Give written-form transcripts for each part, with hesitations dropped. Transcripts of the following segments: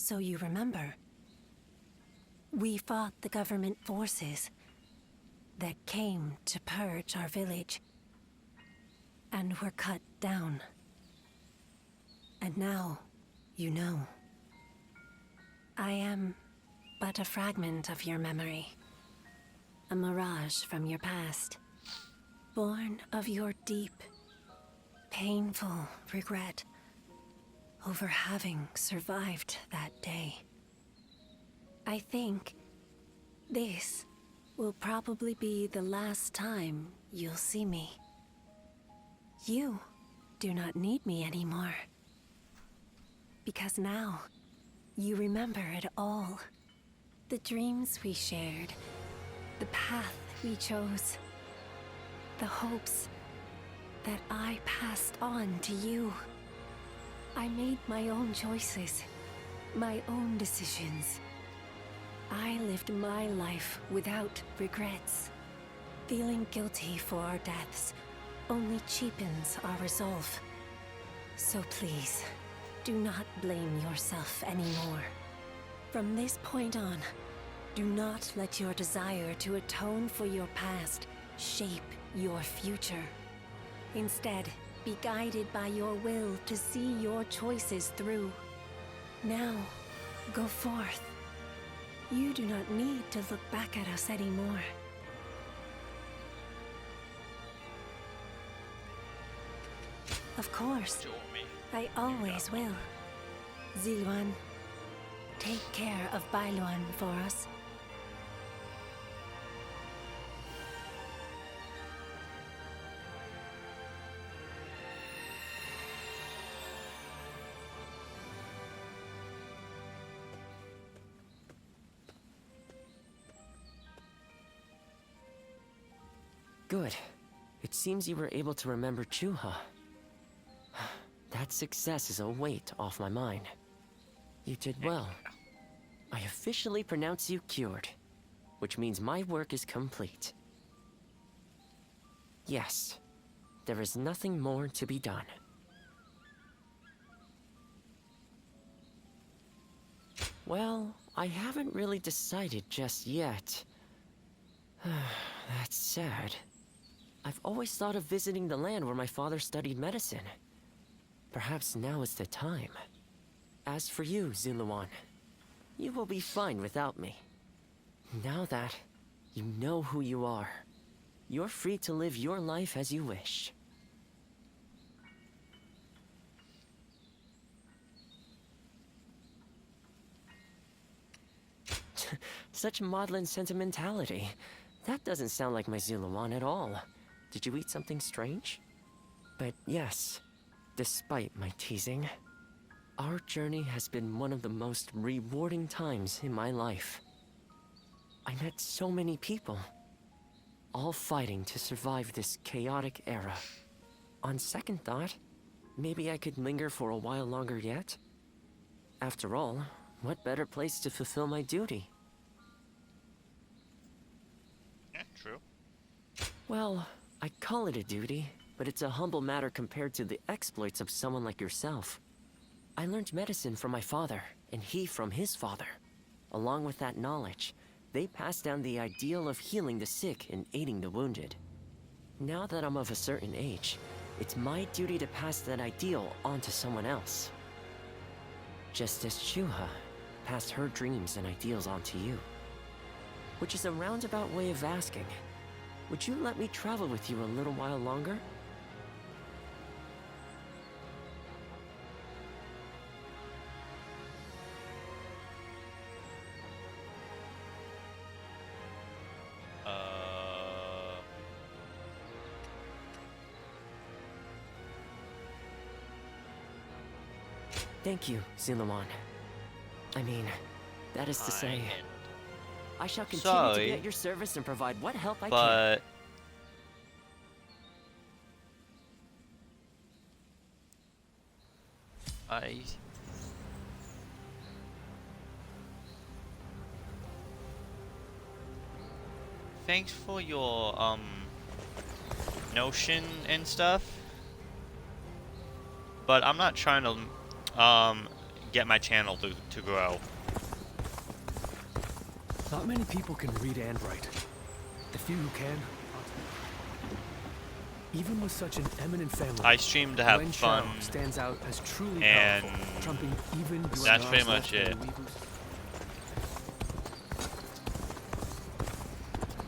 so you remember. We fought the government forces that came to purge our village, and were cut down. And now, you know. I am but a fragment of your memory. A mirage from your past. Born of your deep, painful regret over having survived that day. I think this will probably be the last time you'll see me. You do not need me anymore. Because now, you remember it all. The dreams we shared, the path we chose, the hopes that I passed on to you. I made my own choices, my own decisions. I lived my life without regrets. Feeling guilty for our deaths only cheapens our resolve. So please, do not blame yourself anymore. From this point on, do not let your desire to atone for your past shape your future. Instead, be guided by your will to see your choices through. Now, go forth. You do not need to look back at us anymore. Of course, I always will. Ziluan, take care of Bailuan for us. Good. It seems you were able to remember Chuha. That success is a weight off my mind. You did well. I officially pronounce you cured, which means my work is complete. Yes, there is nothing more to be done. Well, I haven't really decided just yet. That's sad. I've always thought of visiting the land where my father studied medicine. Perhaps now is the time. As for you, Ziluan, you will be fine without me. Now that you know who you are, you're free to live your life as you wish. Such maudlin sentimentality. That doesn't sound like my Ziluan at all. Did you eat something strange? But yes, despite my teasing, our journey has been one of the most rewarding times in my life. I met so many people, all fighting to survive this chaotic era. On second thought, maybe I could linger for a while longer yet. After all, what better place to fulfill my duty? Yeah, true. Well, I call it a duty, but it's a humble matter compared to the exploits of someone like yourself. I learned medicine from my father, and he from his father. Along with that knowledge, they passed down the ideal of healing the sick and aiding the wounded. Now that I'm of a certain age, it's my duty to pass that ideal on to someone else. Just as Chuha passed her dreams and ideals on to you. Which is a roundabout way of asking, would you let me travel with you a little while longer? Thank you, Ziluan. I mean, that is to say, I shall continue to be at your service and provide what help I can. Thanks for your notion and stuff, but I'm not trying to get my channel to grow. Not many people can read and write. The few who can, even with such an eminent family, I stream to have Wen fun, Shao stands out as truly and powerful, trumping even that's pretty much it.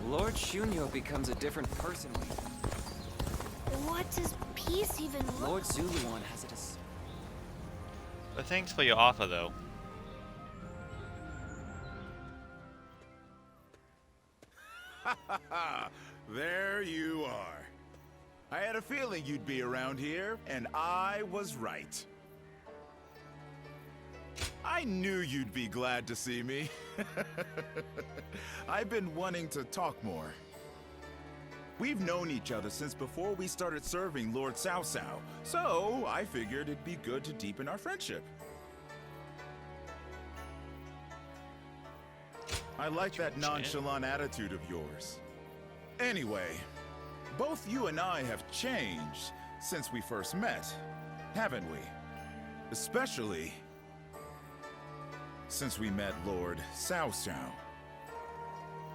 Lord Shunyo becomes a different person. What does peace even look Lord Zuluan has it as... But thanks for your offer, though. There you are. I had a feeling you'd be around here, and I was right. I knew you'd be glad to see me. I've been wanting to talk more. We've known each other since before we started serving Lord Cao Cao, so I figured it'd be good to deepen our friendship. I like that nonchalant attitude of yours. Anyway, both you and I have changed since we first met, haven't we? Especially since we met Lord Cao Cao.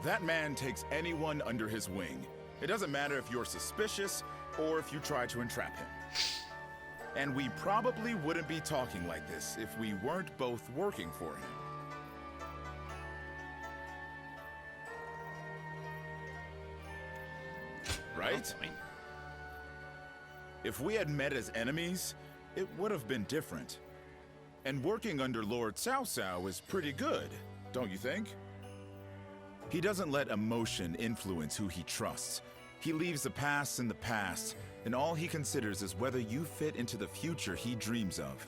That man takes anyone under his wing. It doesn't matter if you're suspicious or if you try to entrap him. And we probably wouldn't be talking like this if we weren't both working for him. Right? If we had met as enemies, it would have been different. And working under Lord Cao Cao is pretty good, don't you think? He doesn't let emotion influence who he trusts. He leaves the past in the past, and all he considers is whether you fit into the future he dreams of.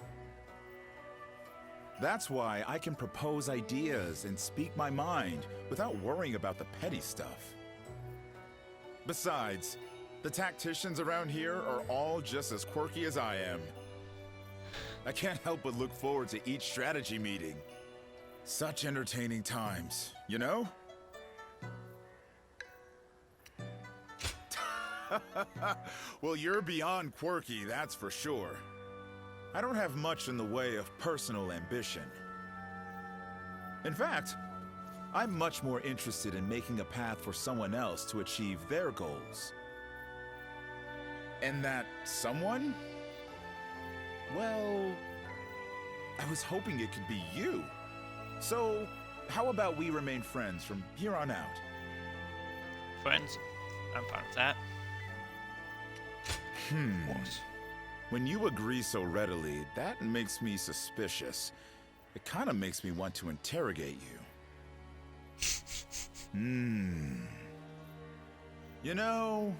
That's why I can propose ideas and speak my mind without worrying about the petty stuff. Besides, the tacticians around here are all just as quirky as I am. I can't help but look forward to each strategy meeting. Such entertaining times, you know? Well, you're beyond quirky, that's for sure. I don't have much in the way of personal ambition. In fact, I'm much more interested in making a path for someone else to achieve their goals. And that someone? Well, I was hoping it could be you. So, how about we remain friends from here on out? Friends, I'm fine with that. When you agree so readily, that makes me suspicious. It kind of makes me want to interrogate you. You know,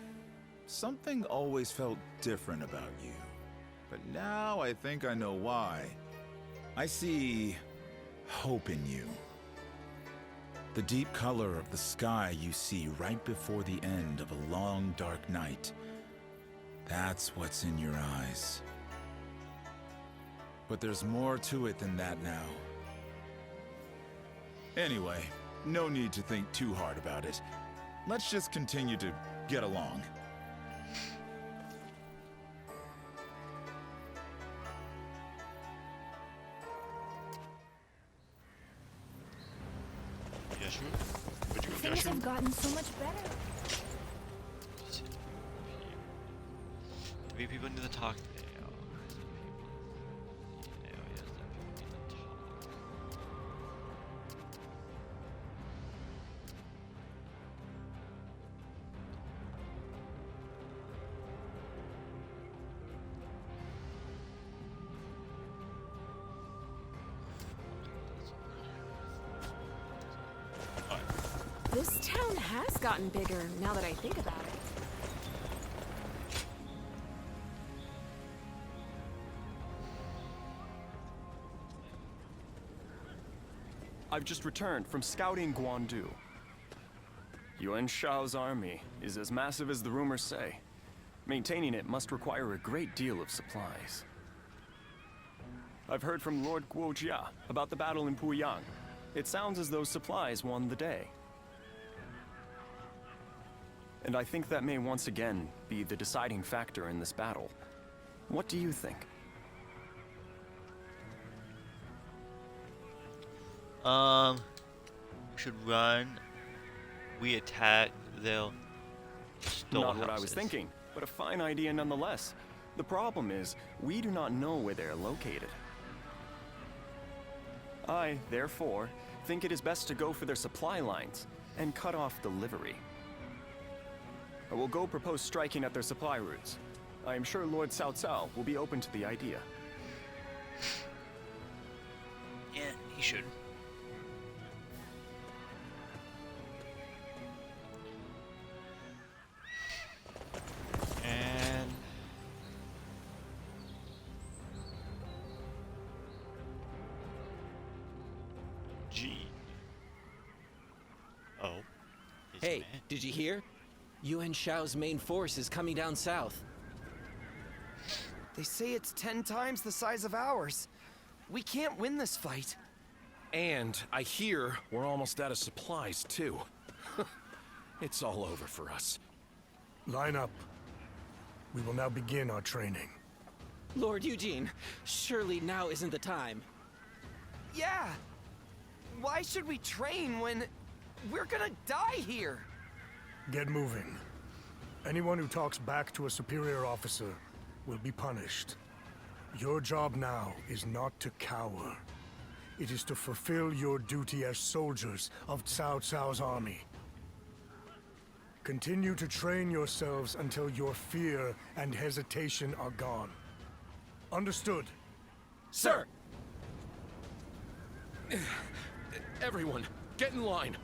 something always felt different about you. But now I think I know why. I see hope in you. The deep color of the sky you see right before the end of a long, dark night. That's what's in your eyes. But there's more to it than that now. Anyway, no need to think too hard about it. Let's just continue to get along. Things have gotten so much better. 3 people need to talk. This town has gotten bigger now that I think about it. I've just returned from scouting Gaundu. Yuan Shao's army is as massive as the rumors say. Maintaining it must require a great deal of supplies. I've heard from Lord Guojia about the battle in Puyang. It sounds as though supplies won the day. And I think that may once again be the deciding factor in this battle. What do you think? We should run. We attack. They'll steal Not houses. what I was thinking, but a fine idea nonetheless. The problem is, we do not know where they are located. I, therefore, think it is best to go for their supply lines and cut off delivery. I will go propose striking at their supply routes. I am sure Lord Cao Cao will be open to the idea. Yeah, he should. And G. Oh. his Hey, man. did you hear? Yuan Shao's main force is coming down south. They say it's 10 times the size of ours. We can't win this fight. And I hear we're almost out of supplies, too. It's all over for us. Line up. We will now begin our training. Lord Eugene, surely now isn't the time. Yeah. Why should we train when we're gonna die here? Get moving. Anyone who talks back to a superior officer will be punished. Your job now is not to cower. It is to fulfill your duty as soldiers of Cao Cao's army. Continue to train yourselves until your fear and hesitation are gone. Understood? Sir! Everyone, get in line.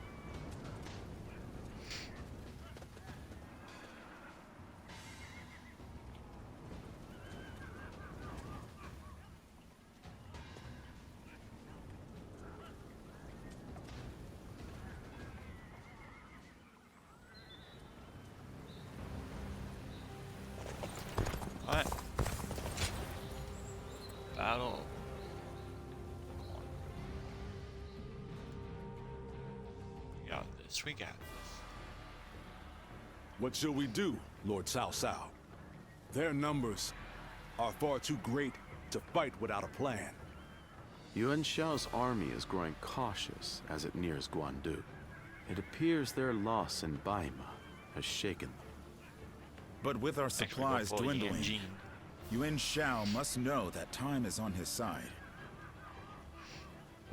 Alright. Battle. We got this. We got this. What shall we do, Lord Cao Cao? Their numbers are far too great to fight without a plan. Yuan Shao's army is growing cautious as it nears Gaundu. It appears their loss in Baima has shaken them. But with our supplies Actually, go for dwindling, Yuan. Yuan Shao must know that time is on his side.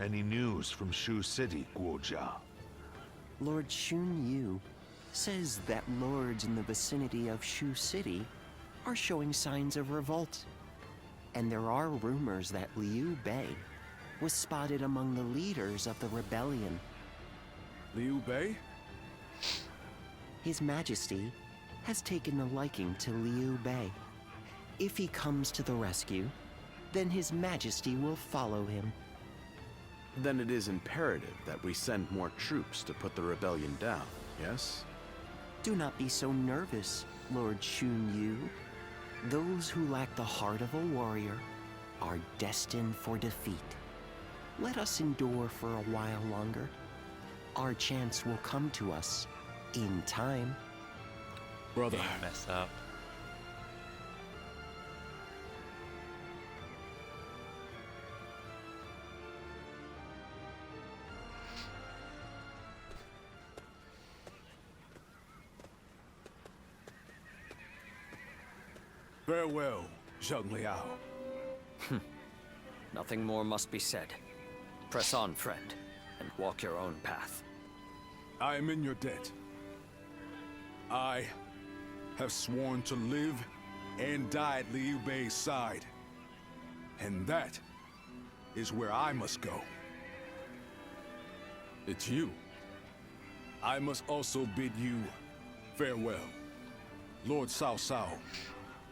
Any news from Shu City, Guojia? Lord Xun Yu says that lords in the vicinity of Shu City are showing signs of revolt. And there are rumors that Liu Bei was spotted among the leaders of the rebellion. Liu Bei? His Majesty has taken a liking to Liu Bei. If he comes to the rescue, then His Majesty will follow him. Then it is imperative that we send more troops to put the rebellion down, yes? Do not be so nervous, Lord Xun Yu. Those who lack the heart of a warrior are destined for defeat. Let us endure for a while longer. Our chance will come to us in time. Brother, Dang, mess up. farewell, Zheng Liao. Nothing more must be said. Press on, friend, and walk your own path. I am in your debt. I have sworn to live and die at Liu Bei's side. And that is where I must go. It's you. I must also bid you farewell. Lord Cao Cao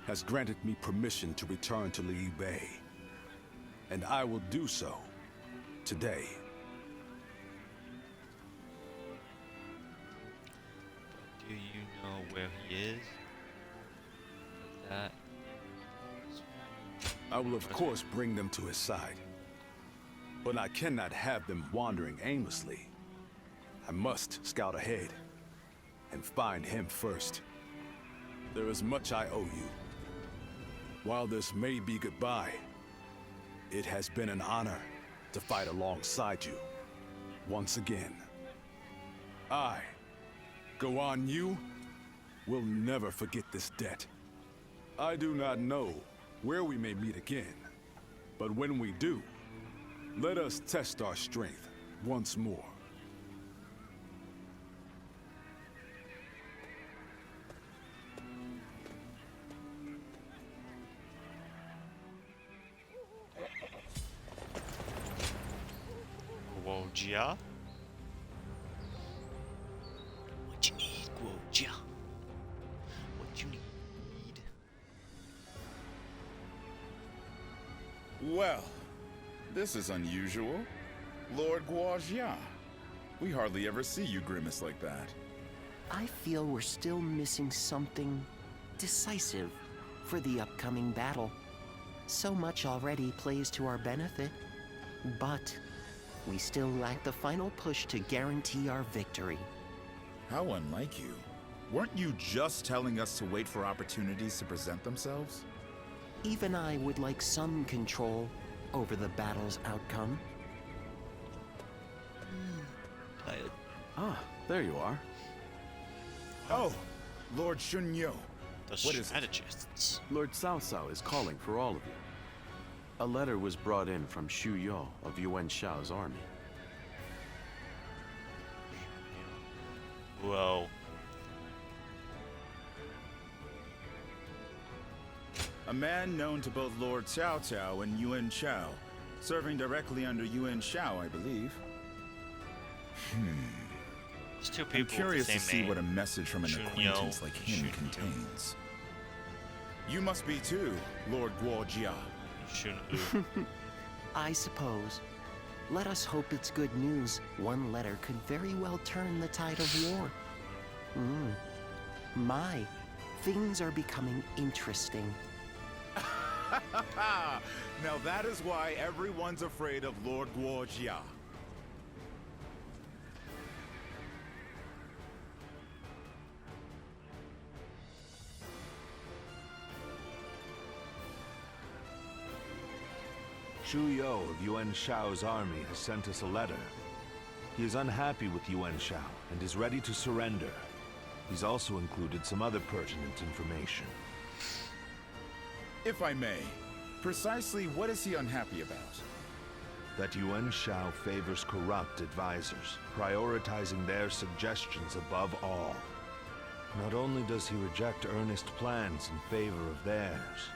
has granted me permission to return to Liu Bei. And I will do so today. Do you know where he is? That. I will of course bring them to his side. But I cannot have them wandering aimlessly. I must scout ahead and find him first. There is much I owe you. While this may be goodbye, it has been an honor to fight alongside you. once again. I, Gaundu, will never forget this debt. I do not know where we may meet again, but when we do, let us test our strength once more. Guojia? What you need, Guojia? What you need? Well, this is unusual. Lord Guojia. We hardly ever see you grimace like that. I feel we're still missing something decisive for the upcoming battle. So much already plays to our benefit, but we still lack the final push to guarantee our victory. How unlike you. Weren't you just telling us to wait for opportunities to present themselves? Even I would like some control over the battle's outcome. Ah, there you are. Oh, Lord Shunyo. The What is it? strategists. Lord Cao Cao is calling for all of you. A letter was brought in from Xu Yo of Yuan Shao's army. Whoa. A man known to both Lord Cao Cao and Yuan Shao, serving directly under Yuan Shao, I believe. There's two I'm people curious with to the see same name. what a message from an Shunyo, acquaintance like him Shunyo. contains. You must be too, Lord Guojia. Shunyu. I suppose. Let us hope it's good news. One letter could very well turn the tide of war. My, things are becoming interesting. Now that is why everyone's afraid of Lord Guojia. Xu Yo of Yuan Shao's army has sent us a letter. He is unhappy with Yuan Shao and is ready to surrender. He's also included some other pertinent information. If I may, precisely what is he unhappy about? That Yuan Shao favors corrupt advisors, prioritizing their suggestions above all. Not only does he reject earnest plans in favor of theirs,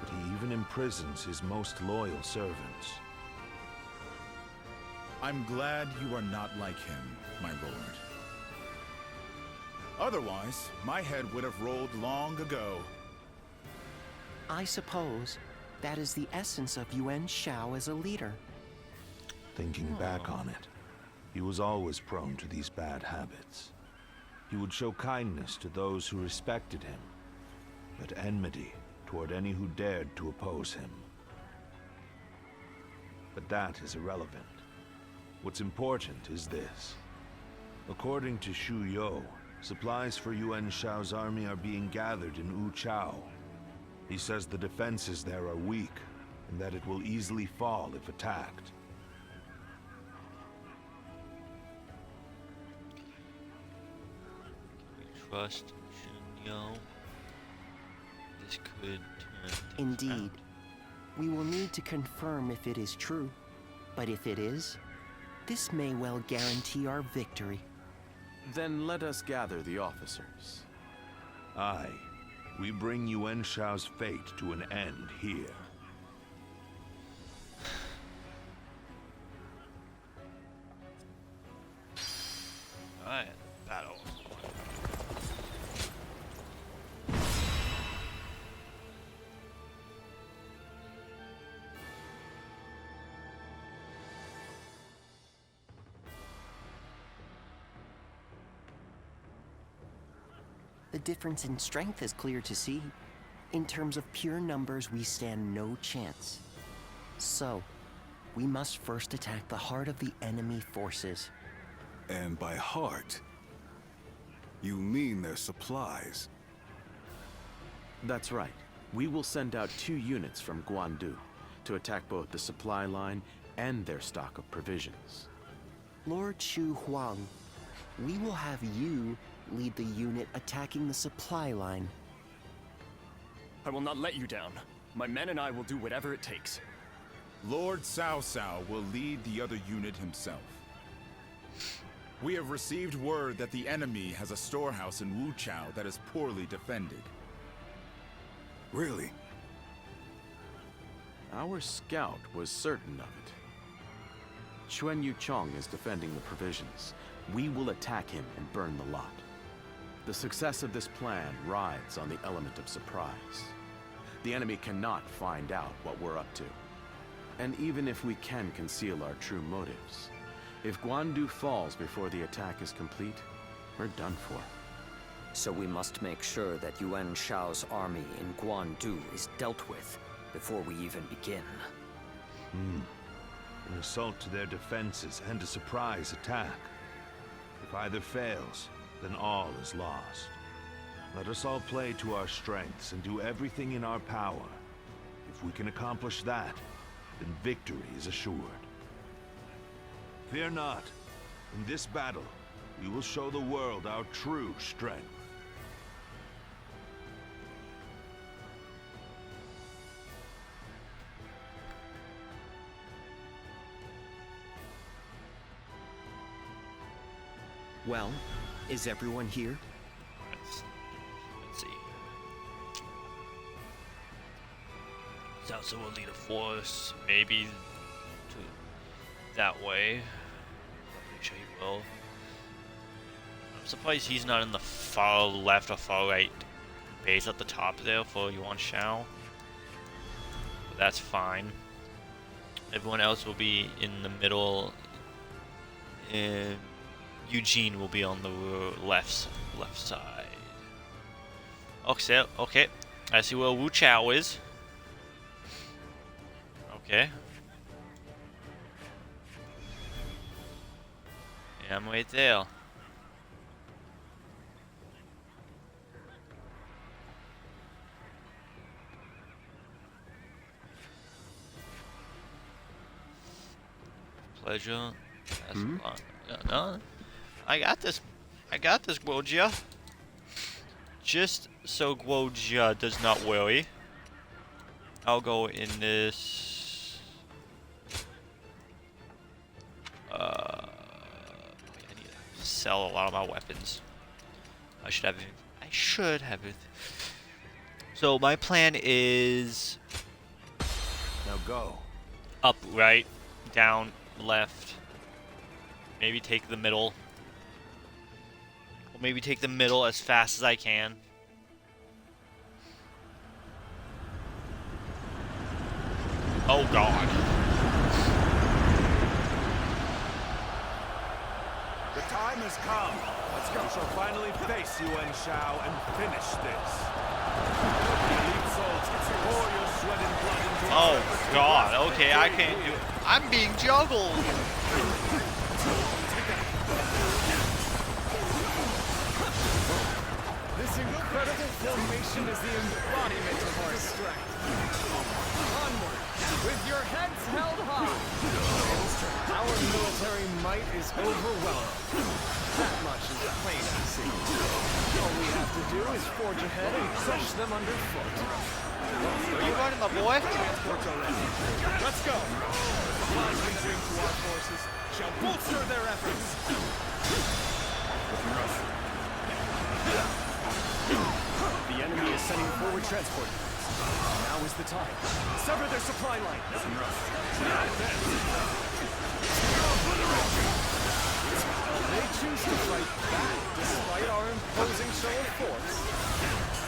but he even imprisons his most loyal servants. I'm glad you are not like him, my lord. Otherwise, my head would have rolled long ago. I suppose that is the essence of Yuan Shao as a leader. Thinking back on it, he was always prone to these bad habits. He would show kindness to those who respected him, but enmity toward any who dared to oppose him. But that is irrelevant. What's important is this. According to Xu Yo, supplies for Yuan Shao's army are being gathered in Wu Chao. He says the defenses there are weak, and that it will easily fall if attacked. Trust Shunyo. This could turn things Indeed. around. We will need to confirm if it is true. But if it is, this may well guarantee our victory. Then let us gather the officers. Aye, we bring Yuan Shao's fate to an end here. Alright, battle. The difference in strength is clear to see. In terms of pure numbers, we stand no chance. So, we must first attack the heart of the enemy forces. And by heart, you mean their supplies. That's right. We will send out 2 units from Gaundu to attack both the supply line and their stock of provisions. Lord Shu Huang, we will have you lead the unit attacking the supply line. I will not let you down. My men and I will do whatever it takes. Lord Cao Cao will lead the other unit himself. We have received word that the enemy has a storehouse in Wuchao that is poorly defended. Really? Our scout was certain of it. Xuan Yuchong is defending the provisions. We will attack him and burn the lot. The success of this plan rides on the element of surprise. The enemy cannot find out what we're up to. And even if we can conceal our true motives, if Gaundu falls before the attack is complete, we're done for. So we must make sure that Yuan Shao's army in Gaundu is dealt with before we even begin. An assault to their defenses and a surprise attack. If either fails, then all is lost. Let us all play to our strengths and do everything in our power. If we can accomplish that, then victory is assured. Fear not. In this battle, we will show the world our true strength. Well, is everyone here? Let's see. Cao Cao will lead a force, maybe to that way. I'm pretty sure he will. I'm surprised he's not in the far left or far right base at the top there for Yuan Shao. But that's fine. Everyone else will be in the middle, and Eugene will be on the left side. Okay. I see where Wu Chao is. Okay. Yeah, I'm right there. Pleasure. That's no. I got this, Guojia. Just so Guojia does not worry, I'll go in this. I need to sell a lot of my weapons. I should have it. So my plan is Now go. up, right, down, left. Maybe take the middle. Or maybe take the middle as fast as I can. Oh god. The time has come. Let's go. We shall finally face Yuan Shao and finish this. The elite souls, pour your sweat and blood into Oh god, okay, I can't do it. I'm being juggled! This incredible formation is the embodiment of our strength. Onward, with your heads held high. Our military might is overwhelming. That much is plain to see. All we have to do is forge ahead and crush them underfoot. Are you running, my boy? Let's go! Supplies we bring to our forces shall bolster their efforts. The enemy is sending forward transport. Now is the time. Sever their supply line. They choose to fight back despite our imposing show of force.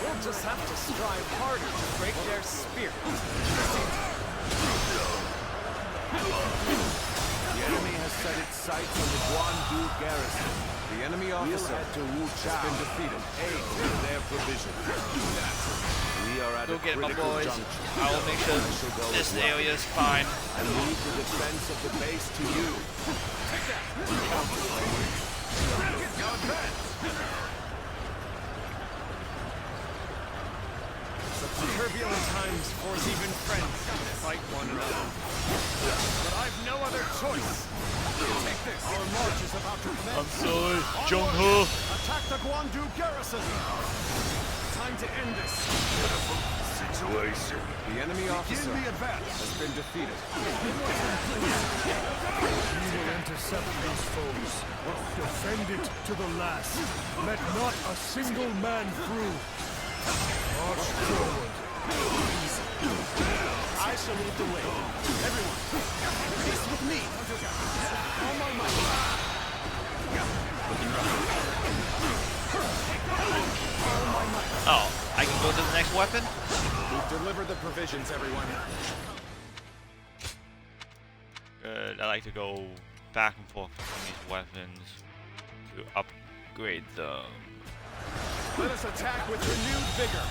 We'll just have to strive harder to break their spirit. The enemy has set its sights on the Gaundu garrison. The enemy officer We'll head to Wu Chao has been defeated. Aid in their provisions. We are at Go a get my critical boys. junction. I will make sure this area is fine. I leave the defense of the base to you. Now advance! Such turbulent times force even friends to fight one another. But I've no other choice. Take this. Our march is about to commence. I'm sorry, Jung-ho. Attack the Gaundu garrison. Time to end this. Situation. The enemy officer Begin the advance. has been defeated. We will intercept these foes. Defend it to the last. Let not a single man through. March forward. I shall lead the way. Everyone, peace with me. All my might. Oh, I can go to the next weapon? We've delivered the provisions, everyone. Good. I like to go back and forth between these weapons to upgrade them. Let us attack with renewed vigor.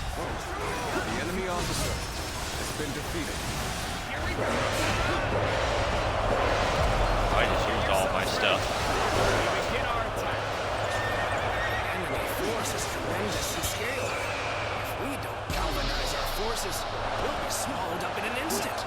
The enemy officer has been defeated. I just used all my stuff. Begin our attack. Enemy force is tremendous in scale. If we don't galvanize our forces, we'll be swallowed up in an instant.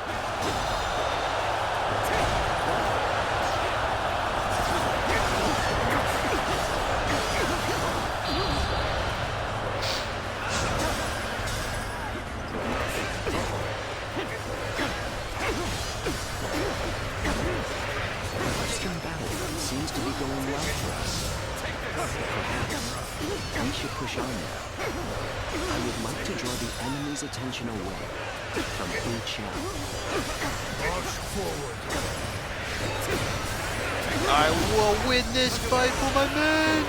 Western battle seems to be going well for us. Perhaps we should push on now. I would like to draw the enemy's attention away from Uchao. March forward. I will win this fight for my men!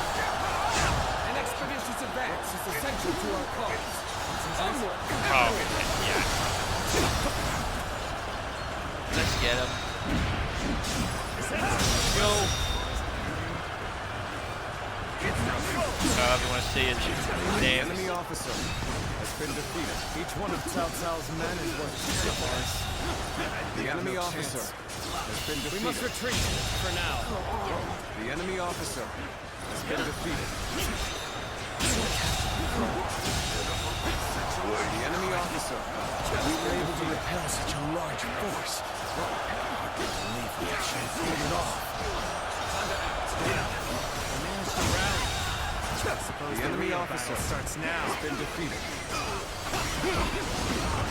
An expeditious advance is essential to our cause. Onward. Oh, yeah. Let's get him. Go. However you want to say his The name. enemy officer has been defeated. Each one of Cao Cao's men is worth 10 of ours. The enemy officer has been defeated. We must retreat for now. The enemy officer has been defeated. The enemy officer. We were able to repel such a large force. I believe we actually pulled it off. The enemy officer starts now. has been defeated.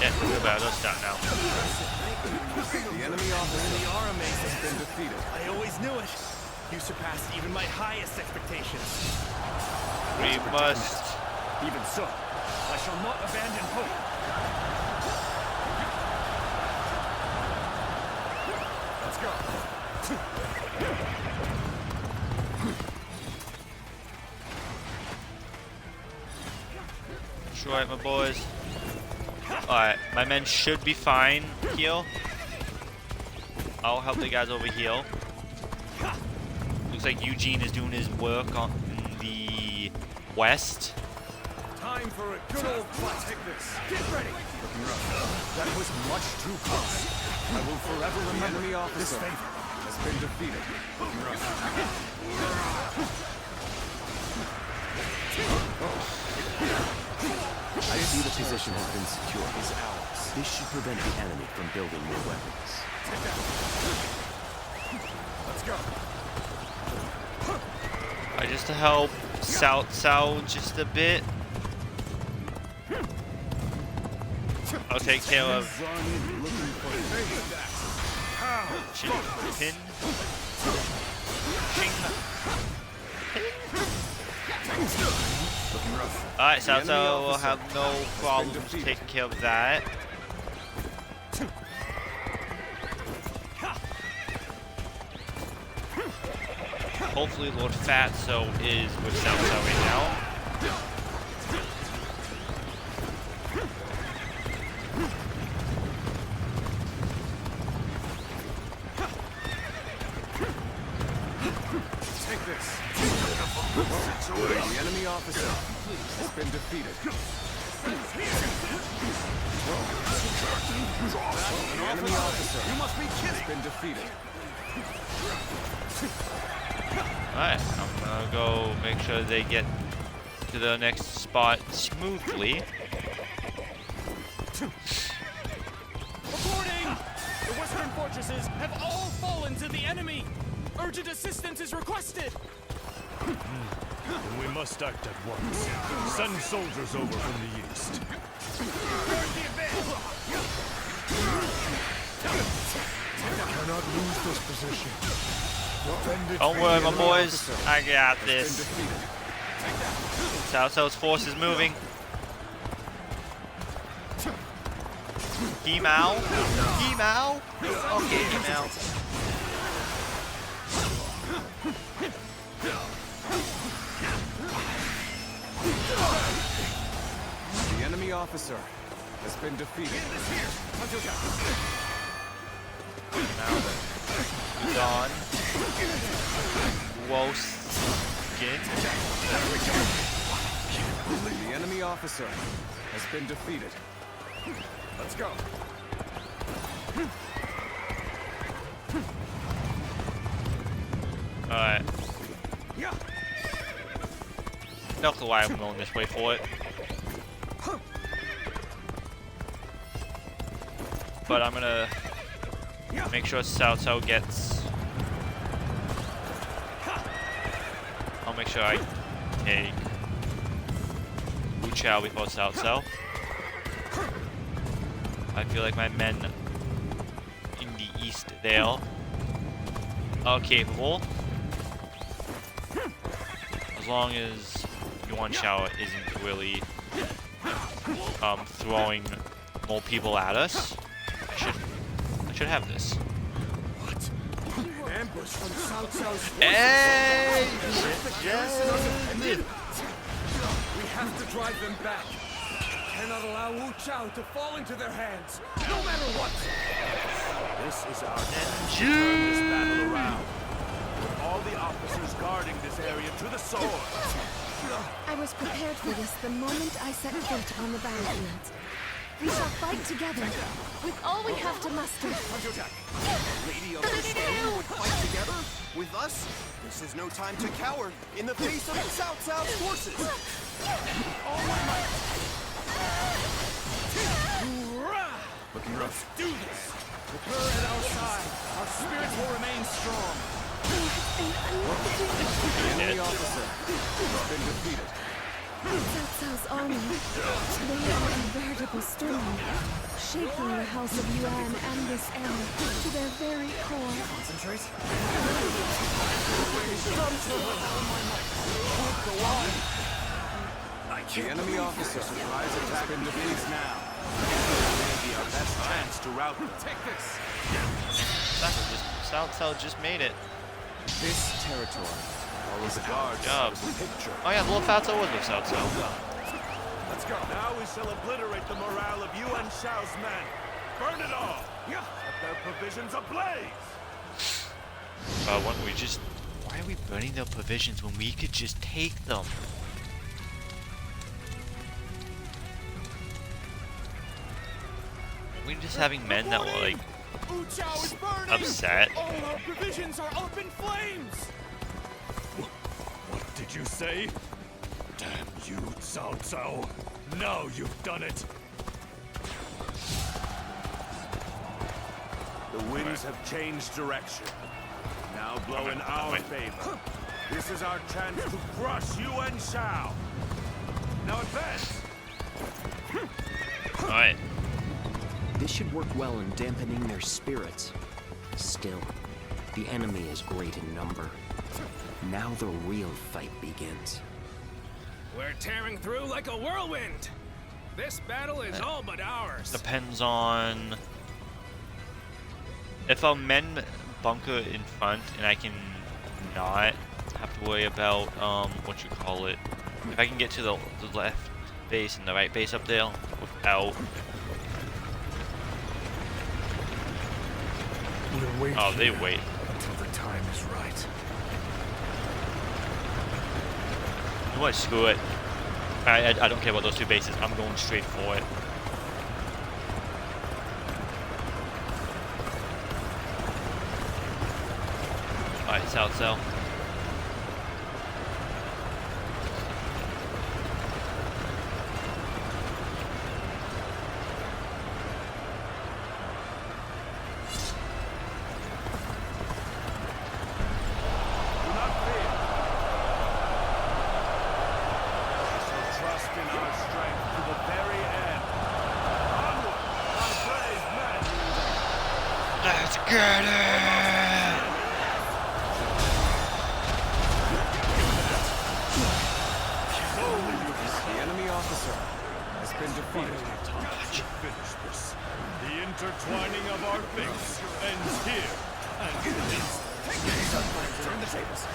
Yeah, too bad. Let's start now. The enemy officer You are amazing. has been defeated. I always knew it. You surpassed even my highest expectations. We must. Even so, I shall not abandon hope. Let's go. That's right, my boys. Alright, my men should be fine here. I'll help the guys over here. Looks like Eugene is doing his work on the west. Time for a good old fight. Take this. Get ready. That was much too close. I will forever The remember enemy officer this favor. has been defeated. I see the position has been secured. This should prevent the enemy from building more weapons. Let's go. Just to help Cao just a bit. I'll take care of Pin. Alright, Cao will have no problem taking care of that. Hopefully Lord Fatso is with Cao right now. Take this. The enemy officer has been defeated. The enemy officer has been defeated. Alright, I'm gonna go make sure they get to the next spot smoothly. Reporting! The western fortresses have all fallen to the enemy! Urgent assistance is requested! Then we must act at once. Send soldiers over from the east. Cannot lose this position. Defend it. Don't worry, my boys. I got this. Cao Cao's force is moving. Himao? Himao? Okay, Himao. The enemy officer has been defeated. Now, Dawn. Woskin. The enemy officer has been defeated. Let's go. Alright. No clue why I'm going this way for it. But I'm gonna make sure Cao Cao gets... I'll make sure I take Wu Chao before Cao Cao. I feel like my men in the east there are capable. As long as Yuan Shao isn't really throwing more people at us, I should have this. What? Ambush from Cao Cao's forces. Hey! We have to drive them back. Cannot allow Wu Chao to fall into their hands, no matter what. This is our chance to turn this battle around. With all the officers guarding this area to the sword. I was prepared for this the moment I set foot on the battlefield. We shall fight together, with all we have to muster. Lady of the Storm would fight together? With us? This is no time to cower in the face of Cao Cao's forces. All my might. Looking rough. Do this. With her at our side, our spirits will remain strong. The enemy officer has been defeated. Cao Cao's army, they are a veritable storm, shaking the house of Yuan and this era to their very core. Concentrate. The enemy officer surprise attack in defeat now. Maybe our best chance to rout them. Take this. Cao Cao just made it. This territory Follow the guards. Job. Picture. Oh yeah, the little Cao Cao was with Cao Cao. Let's go. Now we shall obliterate the morale of Yuan Shao's men. Burn it all. Set their provisions ablaze. Why are we burning their provisions when we could just take them? We're just having men that were like Wu Chao is burning. upset. All our provisions are up in flames. What did you say? Damn you, Cao Cao. Now you've done it. The winds have changed direction. Now blow in our favor. This is our chance to crush Yuan Shao. Now advance. Alright. This should work well in dampening their spirits. Still, the enemy is great in number. Now the real fight begins. We're tearing through like a whirlwind. This battle is all but ours. Depends on if our men bunker in front and I can not have to worry about what you call it. If I can get to the left base and the right base up there without We'll wait. Oh, they here wait. until the time is right. You know what? Screw it. I don't care about those two bases. I'm going straight for it. Alright, Cao Cao. our strength to the very end. Onward, my brave men! Let's get it! The enemy officer has been defeated. Finish this. The intertwining of our fates ends here and Turn the tables.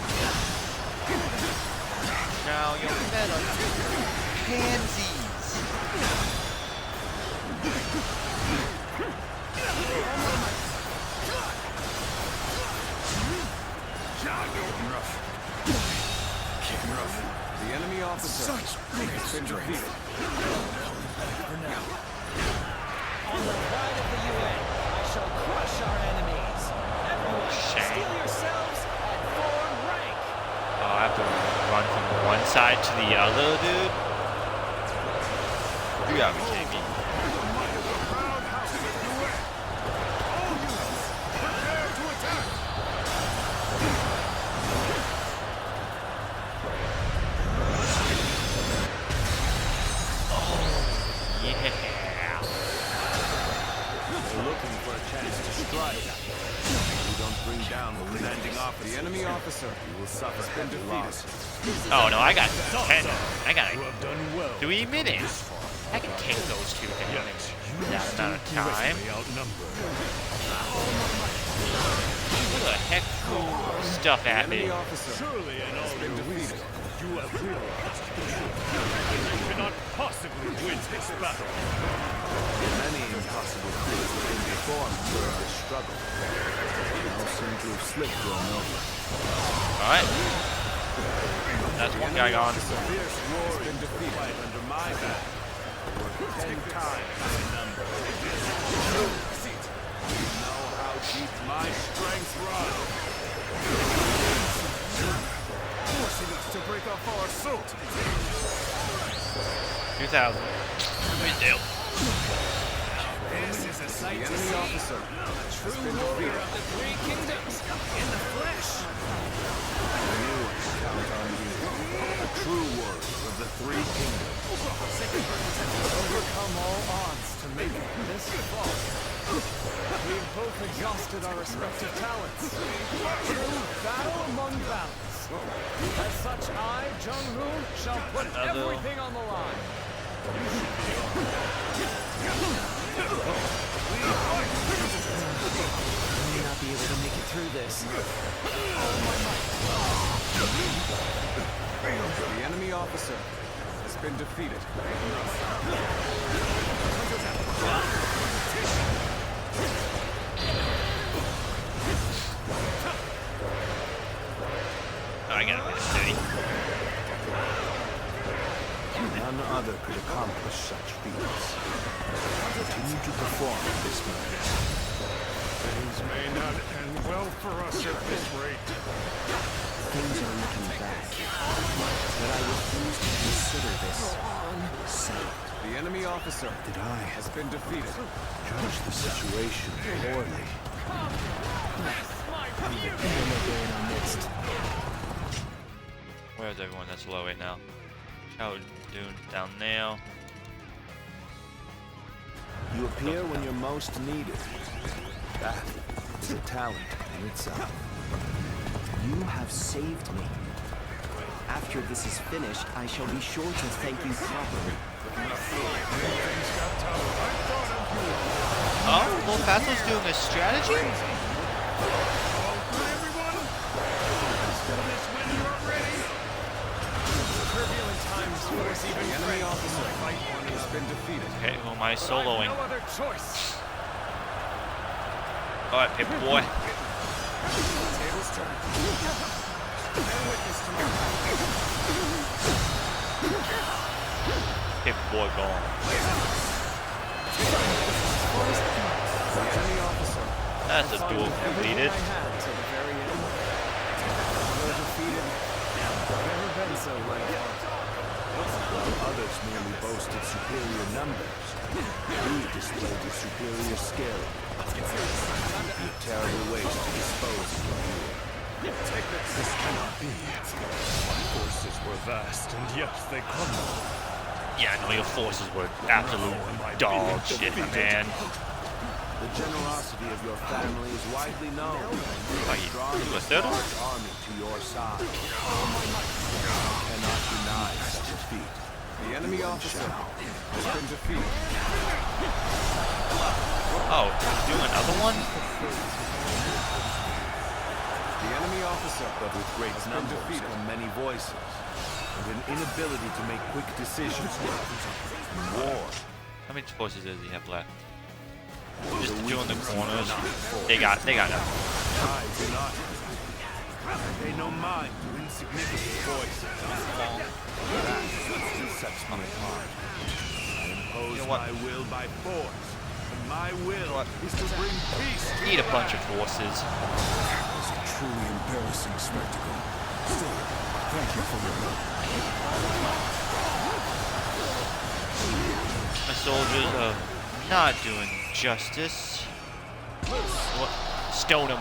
Now your men are pansies. The enemy officer has been defeated. On the pride of the UN, I shall crush our enemies. Everyone, steel yourselves and form rank. Oh, I have to run from one side to the other, dude? You gotta be kidding me. The enemy officer will suffer has been defeated. Oh no, I got 10. I got 3 minutes. I can take those two in that amount of time. What the heck stuff at me? Surely in all your wisdom, you have realized you cannot possibly win this battle. Many impossible things have been performed during this struggle. Now seem to have slipped or over. Alright. That's one guy gone. Fierce war has been defeated under my back. 10 times the number. You know how deep my strength runs. Forcing us to break off our assault. 2000. Good deal. This is a sight The to enemy see. officer A true warrior of the three kingdoms in the flesh. A true warrior of the three kingdoms. Overcome all odds to make it this far. We've both exhausted our respective talents. True battle among balance. As such, I, Jung-hoon, shall put everything on the line. I may not be able to make it through this. The enemy officer has been defeated. Oh, I gotta win the city. None other could accomplish such feats. Continue to perform this manner. Things may not end well for us at this rate. Things are looking bad. But I refuse to consider this safe. The enemy officer has been defeated. Judge the situation poorly. In our midst. Where's everyone that's low right now? How doing down now? You appear when you're most needed. That is a talent in itself. You have saved me. After this is finished, I shall be sure to thank you properly. Oh, Wolfasso's doing a strategy? Turbulent times force even The enemy officer has been defeated. Okay, who am I soloing? no other choice. Alright, paper boy. Tables turn. Bear witness to my Paper boy gone. The enemy officer That's a duel completed. to the very end. We're defeated. Never been so right. While others merely boasted superior numbers, you displayed your superior skill. It would be a terrible waste to dispose of your gear. This cannot be. My forces were vast, and yet they crumbled. Yeah, no, your forces were absolute dog shit, man. The generosity of your family is widely known. Are you Draw a a third? large army to your side. You cannot deny such a feat. The enemy officer has been defeated. Oh, do another one? The enemy officer, But with great has been numbers defeated. come many voices, and an inability to make quick decisions. In war, How many forces does he have left? Just two in the corners. They got nothing. I do not. I pay no mind to insignificant voices. That sets me apart. I impose my will by force, and my will is to bring peace to Need a bunch of forces. It's a truly embarrassing spectacle. Still, thank you for your help. My soldiers are not doing justice. What? Stone him.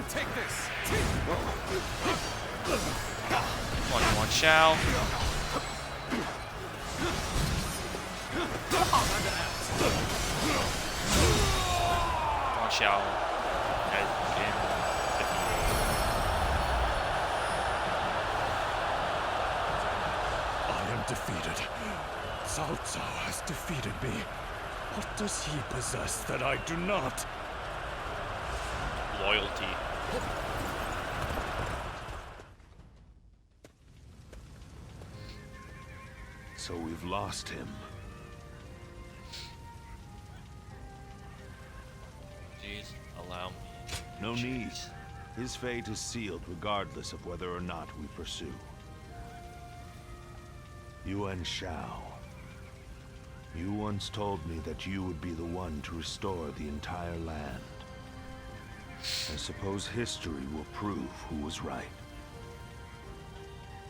Take this. Come on, Shao. Come on, Shao. Has been defeated. I am defeated. Cao Cao has defeated me. What does he possess that I do not? Loyalty. So we've lost him. Please allow me. No need. His fate is sealed regardless of whether or not we pursue. Yuan Shao. You once told me that you would be the one to restore the entire land. I suppose history will prove who was right.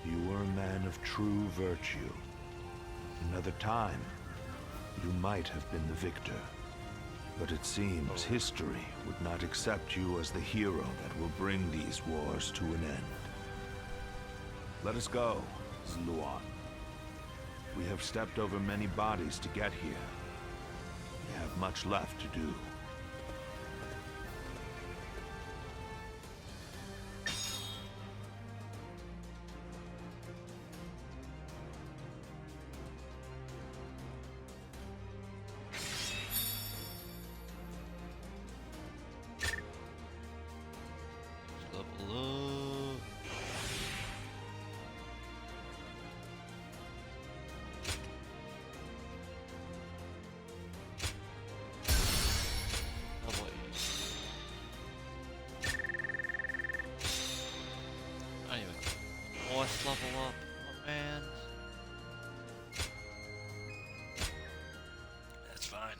You were a man of true virtue. Another time, you might have been the victor. But it seems history would not accept you as the hero that will bring these wars to an end. Let us go, Luan. We have stepped over many bodies to get here. We have much left to do. Level up. Level 8. I don't even force level up, oh man. That's fine.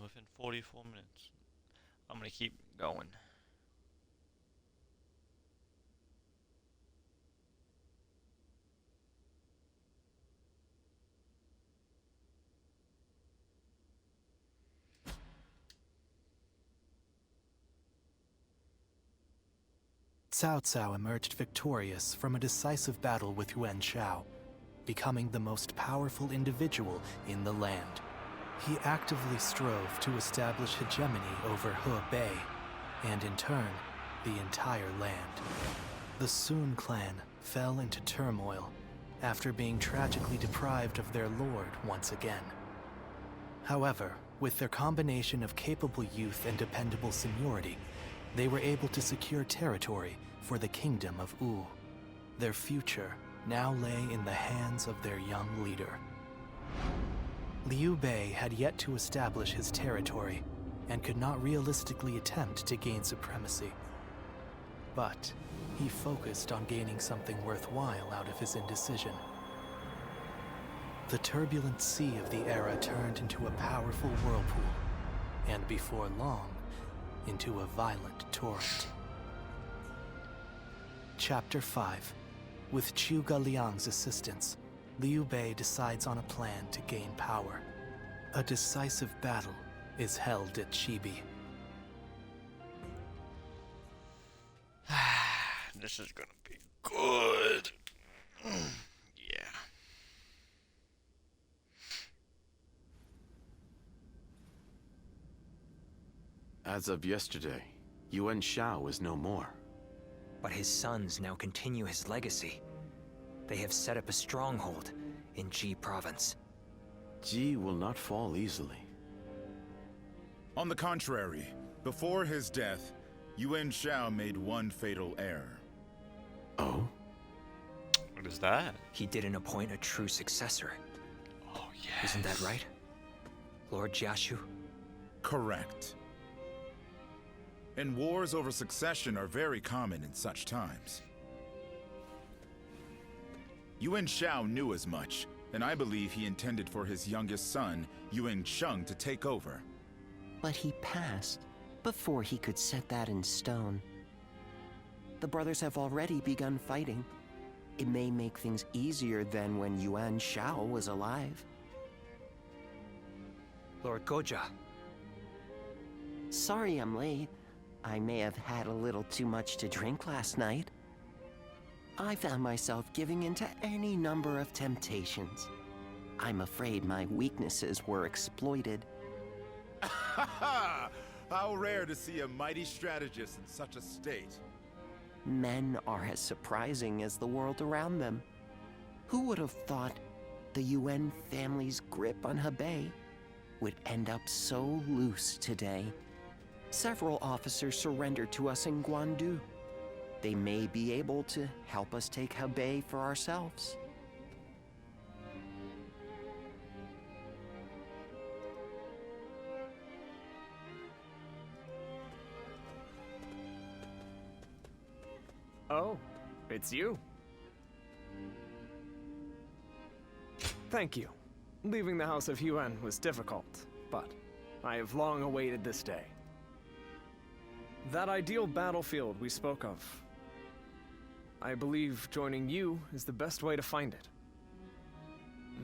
Within 44 minutes. I'm gonna keep going. Cao Cao emerged victorious from a decisive battle with Yuan Shao, becoming the most powerful individual in the land. He actively strove to establish hegemony over Hebei, and in turn, the entire land. The Sun clan fell into turmoil after being tragically deprived of their lord once again. However, With their combination of capable youth and dependable seniority, they were able to secure territory for the Kingdom of Wu. Their future now lay in the hands of their young leader. Liu Bei had yet to establish his territory and could not realistically attempt to gain supremacy. But he focused on gaining something worthwhile out of his indecision. The turbulent sea of the era turned into a powerful whirlpool, and before long, into a violent torrent. Chapter 5. With Zhuge Liang's assistance, Liu Bei decides on a plan to gain power. A decisive battle is held at Chibi. This is gonna be good. Yeah. As of yesterday, Yuan Shao is no more. But his sons now continue his legacy. They have set up a stronghold in Ji province. Ji will not fall easily. On the contrary, before his death, Yuan Shao made one fatal error. Oh? What is that? He didn't appoint a true successor. Oh, yes. Isn't that right, Lord Jiashu? Correct. And wars over succession are very common in such times. Yuan Shao knew as much, and I believe he intended for his youngest son, Yuan Sheng, to take over. But he passed before he could set that in stone. The brothers have already begun fighting. It may make things easier than when Yuan Shao was alive. Lord Goja. Sorry I'm late. I may have had a little too much to drink last night. I found myself giving in to any number of temptations. I'm afraid my weaknesses were exploited. How rare to see a mighty strategist in such a state. Men are as surprising as the world around them. Who would have thought the Yuan family's grip on Hebei would end up so loose today? Several officers surrendered to us in Gaundu. They may be able to help us take Hebei for ourselves. Oh, it's you. Thank you. Leaving the House of Yuan was difficult, but I have long awaited this day. That ideal battlefield we spoke of. I believe joining you is the best way to find it.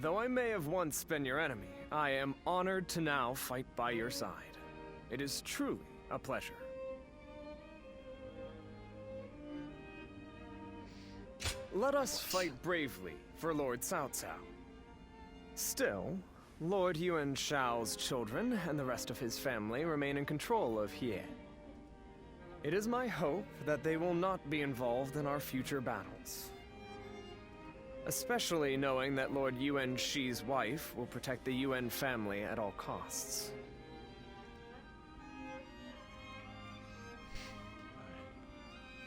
Though I may have once been your enemy, I am honored to now fight by your side. It is truly a pleasure. Let us fight bravely for Lord Cao Cao. Still, Lord Yuan Shao's children and the rest of his family remain in control of Hie. It is my hope that they will not be involved in our future battles. Especially knowing that Lord Yuan Shi's wife will protect the Yuan family at all costs.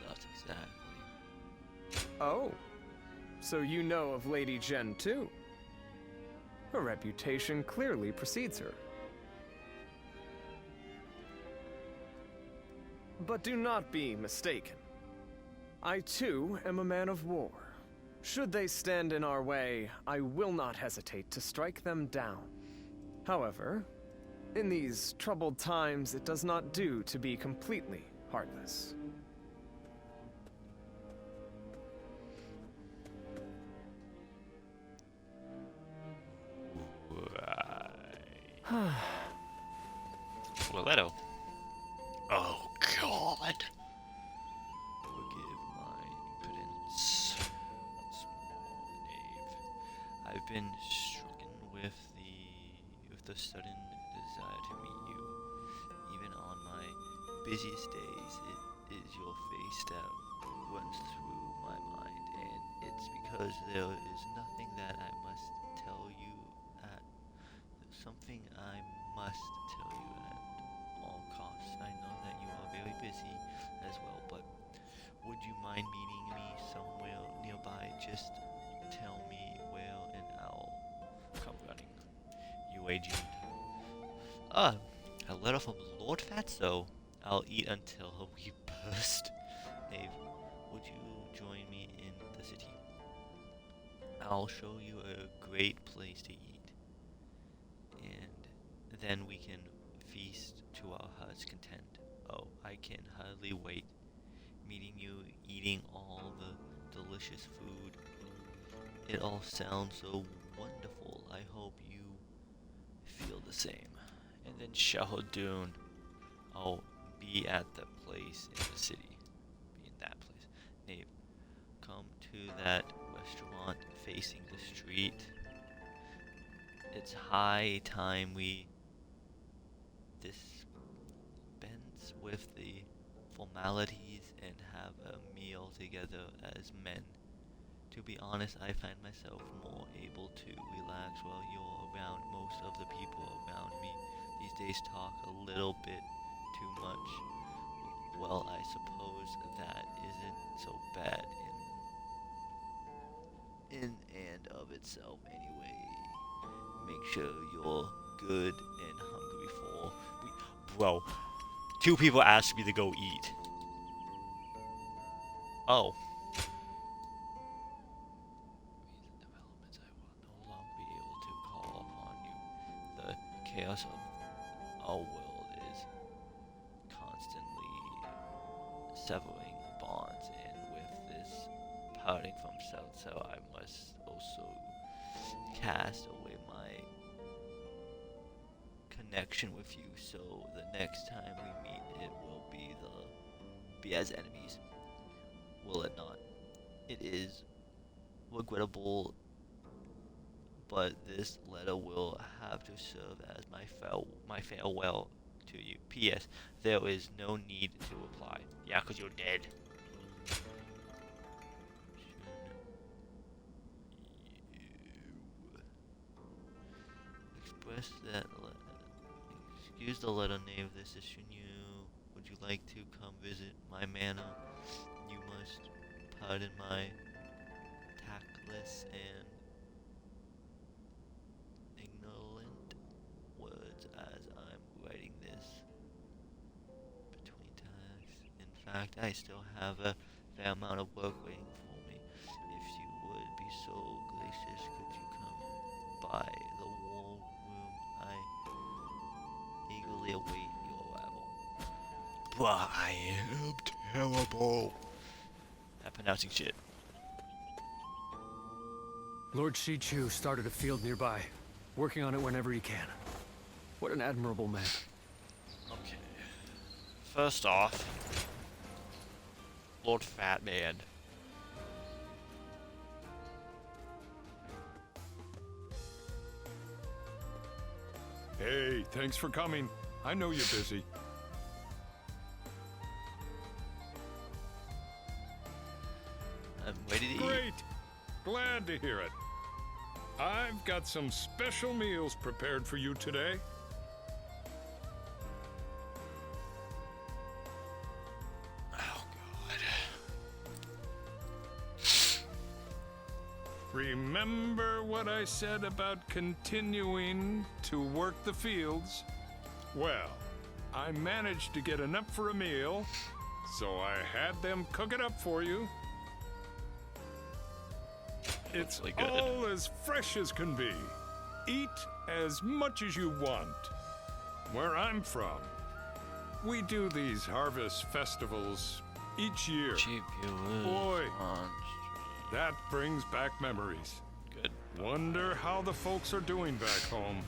That's exactly. Oh, so you know of Lady Zhen too? Her reputation clearly precedes her. But do not be mistaken. I too am a man of war. Should they stand in our way, I will not hesitate to strike them down. However, in these troubled times, it does not do to be completely heartless. Loretto. Oh, God. Forgive my impotence. Knave. I've been stricken with the sudden desire to meet you. Even on my busiest days, it is your face that runs through my mind, and it's because there is nothing that I must tell you. There's something I must tell you at all costs. I know that you are very busy as well, but would you mind meeting me somewhere nearby? Just tell me where and I'll come running. UAG. A letter from Lord Fatso. I'll eat until we burst. Knave, would you join me in the city? I'll show you a great place to eat, and then we can feast to our heart's content. Oh, I can hardly wait. Meeting you, eating all the delicious food. It all sounds so wonderful. I hope you feel the same. And then Shahadun. I'll be at the place in the city. Be in that place. Knave, come to that restaurant facing the street. It's high time we dispense with the formalities and have a meal together as men. To be honest, I find myself more able to relax while you're around. Most of the people around me these days talk a little bit too much. Well, I suppose that isn't so bad in and of itself anyway. Make sure you're good and hungry before we... Bro, 2 people asked me to go eat. Oh. Recent developments, I will no longer be able to call upon you. The chaos of our world is constantly severing bonds, and with this parting from so I must also cast away my connection with you, so the next time we meet it will be as enemies. Will it not? It is regrettable, but this letter will have to serve as my farewell to you. P.S. There is no need to reply. Yeah, 'cause you're dead. Express that. Excuse the letter, Knave. This is Shunyu. Would you like to come visit my manor? You must pardon my tactless and ignorant words as I'm writing this between tasks. In fact, I still have a fair amount of work waiting for me. If you would be so gracious, could you come by the war room? I eagerly await your arrival. But I am terrible at pronouncing shit. Lord Shichu started a field nearby, working on it whenever he can. What an admirable man. Okay. First off, Lord Fat Man. Hey, thanks for coming. I know you're busy. I'm ready to eat. Great! Glad to hear it. I've got some special meals prepared for you today. Oh, God. Remember what I said about continuing to work the fields? Well, I managed to get enough for a meal, so I had them cook it up for you. It's all as fresh as can be. Eat as much as you want. Where I'm from, we do these harvest festivals each year. Boy, that brings back memories. Good. Wonder how the folks are doing back home.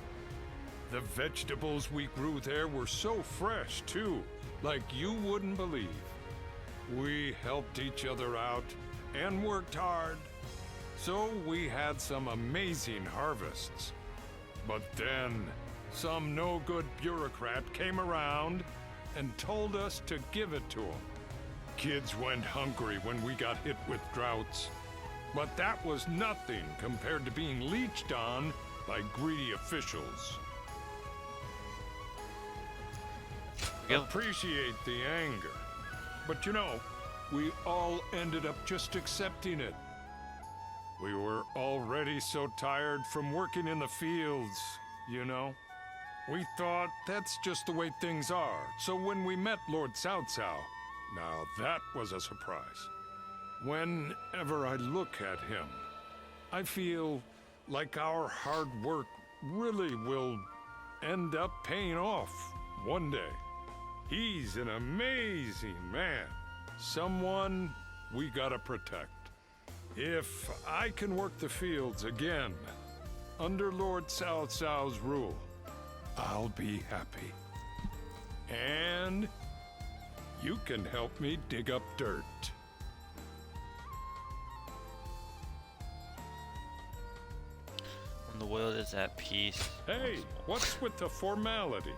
The vegetables we grew there were so fresh, too, like you wouldn't believe. We helped each other out and worked hard. So we had some amazing harvests. But then, some no-good bureaucrat came around and told us to give it to him. Kids went hungry when we got hit with droughts. But that was nothing compared to being leeched on by greedy officials. appreciate the anger. But you know, we all ended up just accepting it. We were already so tired from working in the fields, you know? We thought that's just the way things are. So when we met Lord Cao Cao, now that was a surprise. Whenever I look at him, I feel like our hard work really will end up paying off one day. He's an amazing man. Someone we gotta protect. If I can work the fields again, under Lord Cao Cao's rule, I'll be happy. And you can help me dig up dirt. When the world is at peace. Hey, what's with the formality?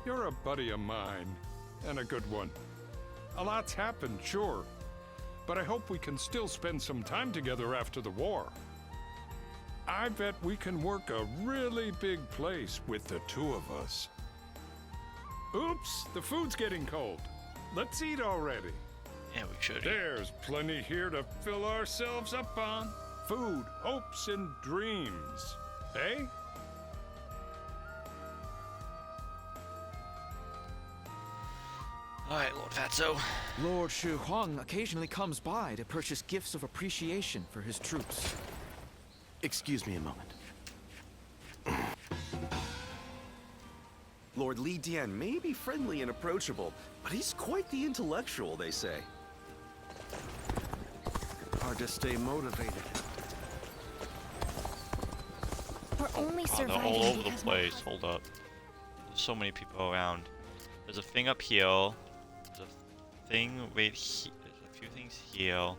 You're a buddy of mine, and a good one. A lot's happened, sure, but I hope we can still spend some time together after the war. I bet we can work a really big place with the two of us. Oops, the food's getting cold. Let's eat already. Yeah, we should. There's plenty here to fill ourselves up on. Food, hopes, and dreams. Eh? Alright, Lord Fatso. Lord Shu Huang occasionally comes by to purchase gifts of appreciation for his troops. Excuse me a moment. Lord Li Dian may be friendly and approachable, but he's quite the intellectual, they say. Hard to stay motivated. We're only They're surviving all over the because place. Hold up. There's so many people around. There's a thing up here. There's a thing right here. There's a few things here.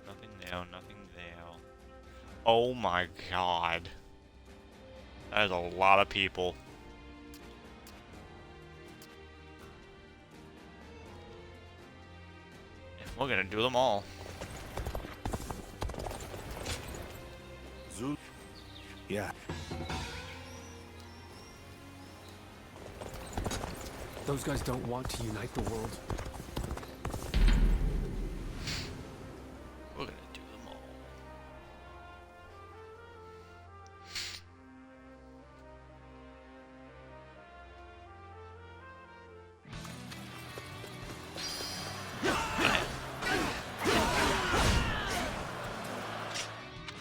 Nothing there. Nothing there. Oh my god. That is a lot of people. And we're gonna do them all. Zul. Yeah. Those guys don't want to unite the world. We're gonna do them all.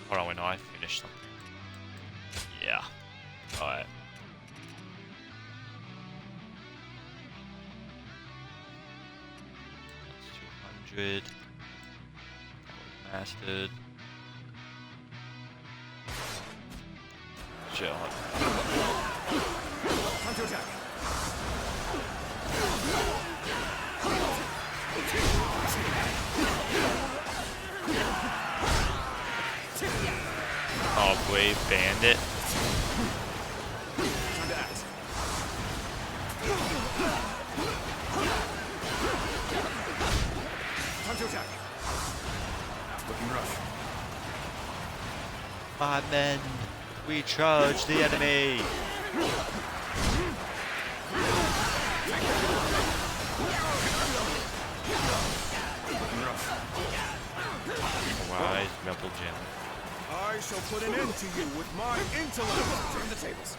Hold on, wait, no, I finished something. Yeah. Alright. That's 200. Mastered. Chill. Time to attack. Oh, Brave Bandit. Time to act. Time to attack. Looking rough. My men, we charge the enemy. Rise, Rebel Gem. I shall put an end to you with my intellect. Turn the tables.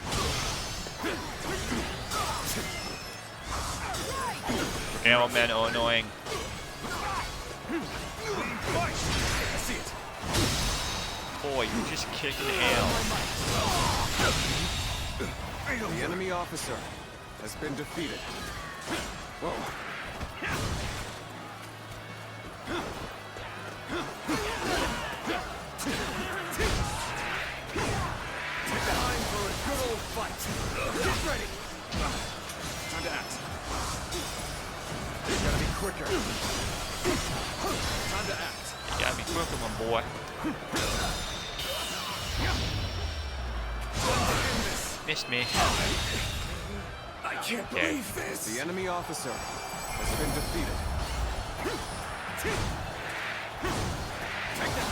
Arrow men are annoying. I see it. Boy, you just kicked an arrow. The enemy officer has been defeated. Whoa. Time for a good old fight. Get ready. Time to act. You gotta be quicker. Time to act. You gotta be quicker, my boy. Missed me. I can't Okay. believe this. The enemy officer has been defeated. Take that.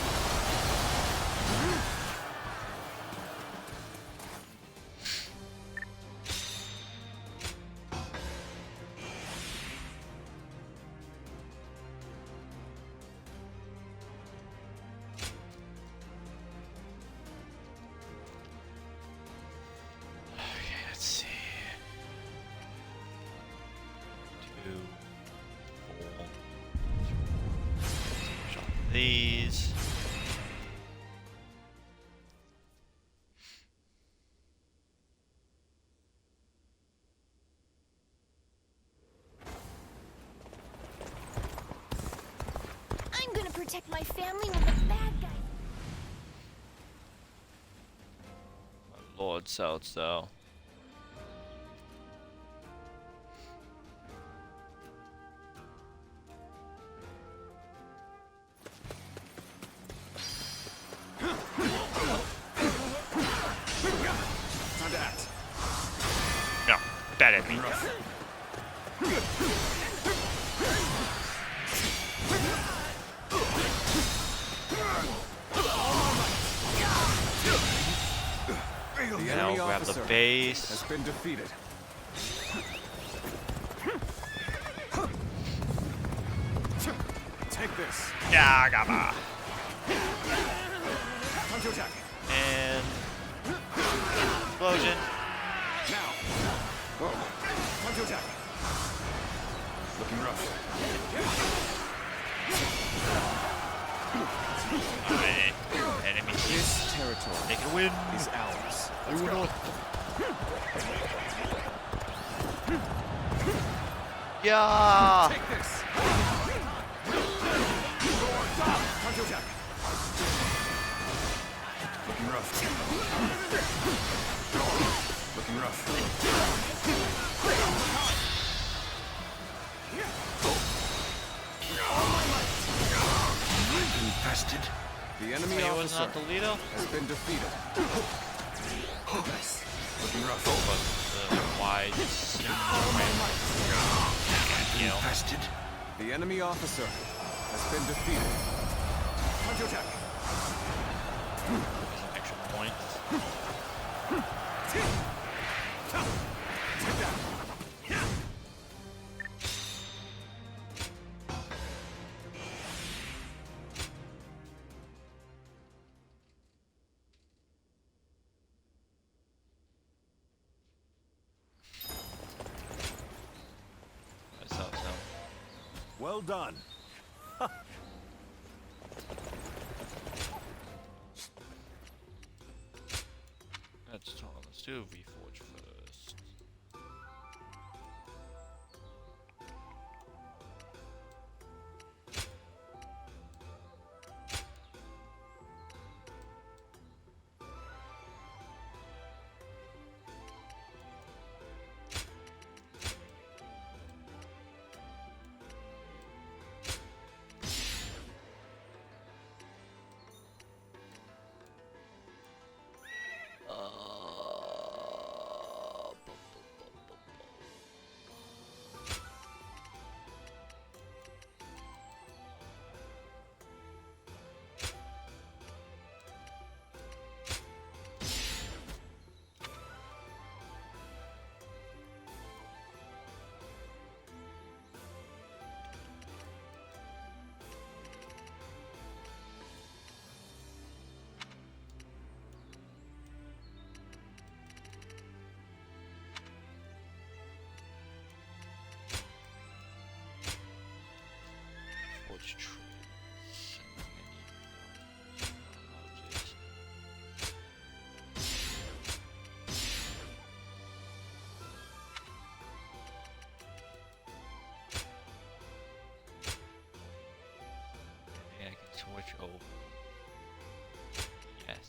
4. Shot these. I'm gonna protect my family when the bad guys. My lord South though. Time to act. No, bad at me. The Now enemy grab officer the base. has been defeated. Take this. Yeah, gabba. Time to attack. And explosion. Now. Whoa. Time to attack. Looking rough. Alright. Enemy This territory they can win. is ours. We will not. Yeah. Take this. Time to attack. Looking rough. Looking rough. Infested. The enemy He was officer not the leader. has been defeated. Looking rough. Wide. Infested. The enemy officer has been defeated. Time to attack. Extra point. Take that. Well done. Let's do VForge first. Forge trades. Maybe I can switch over. Yes.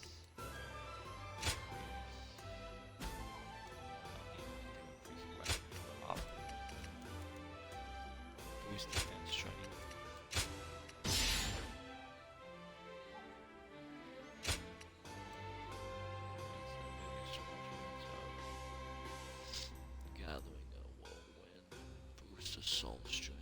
Boost defense training. Gathering a whirlwind. Boost the soul strength.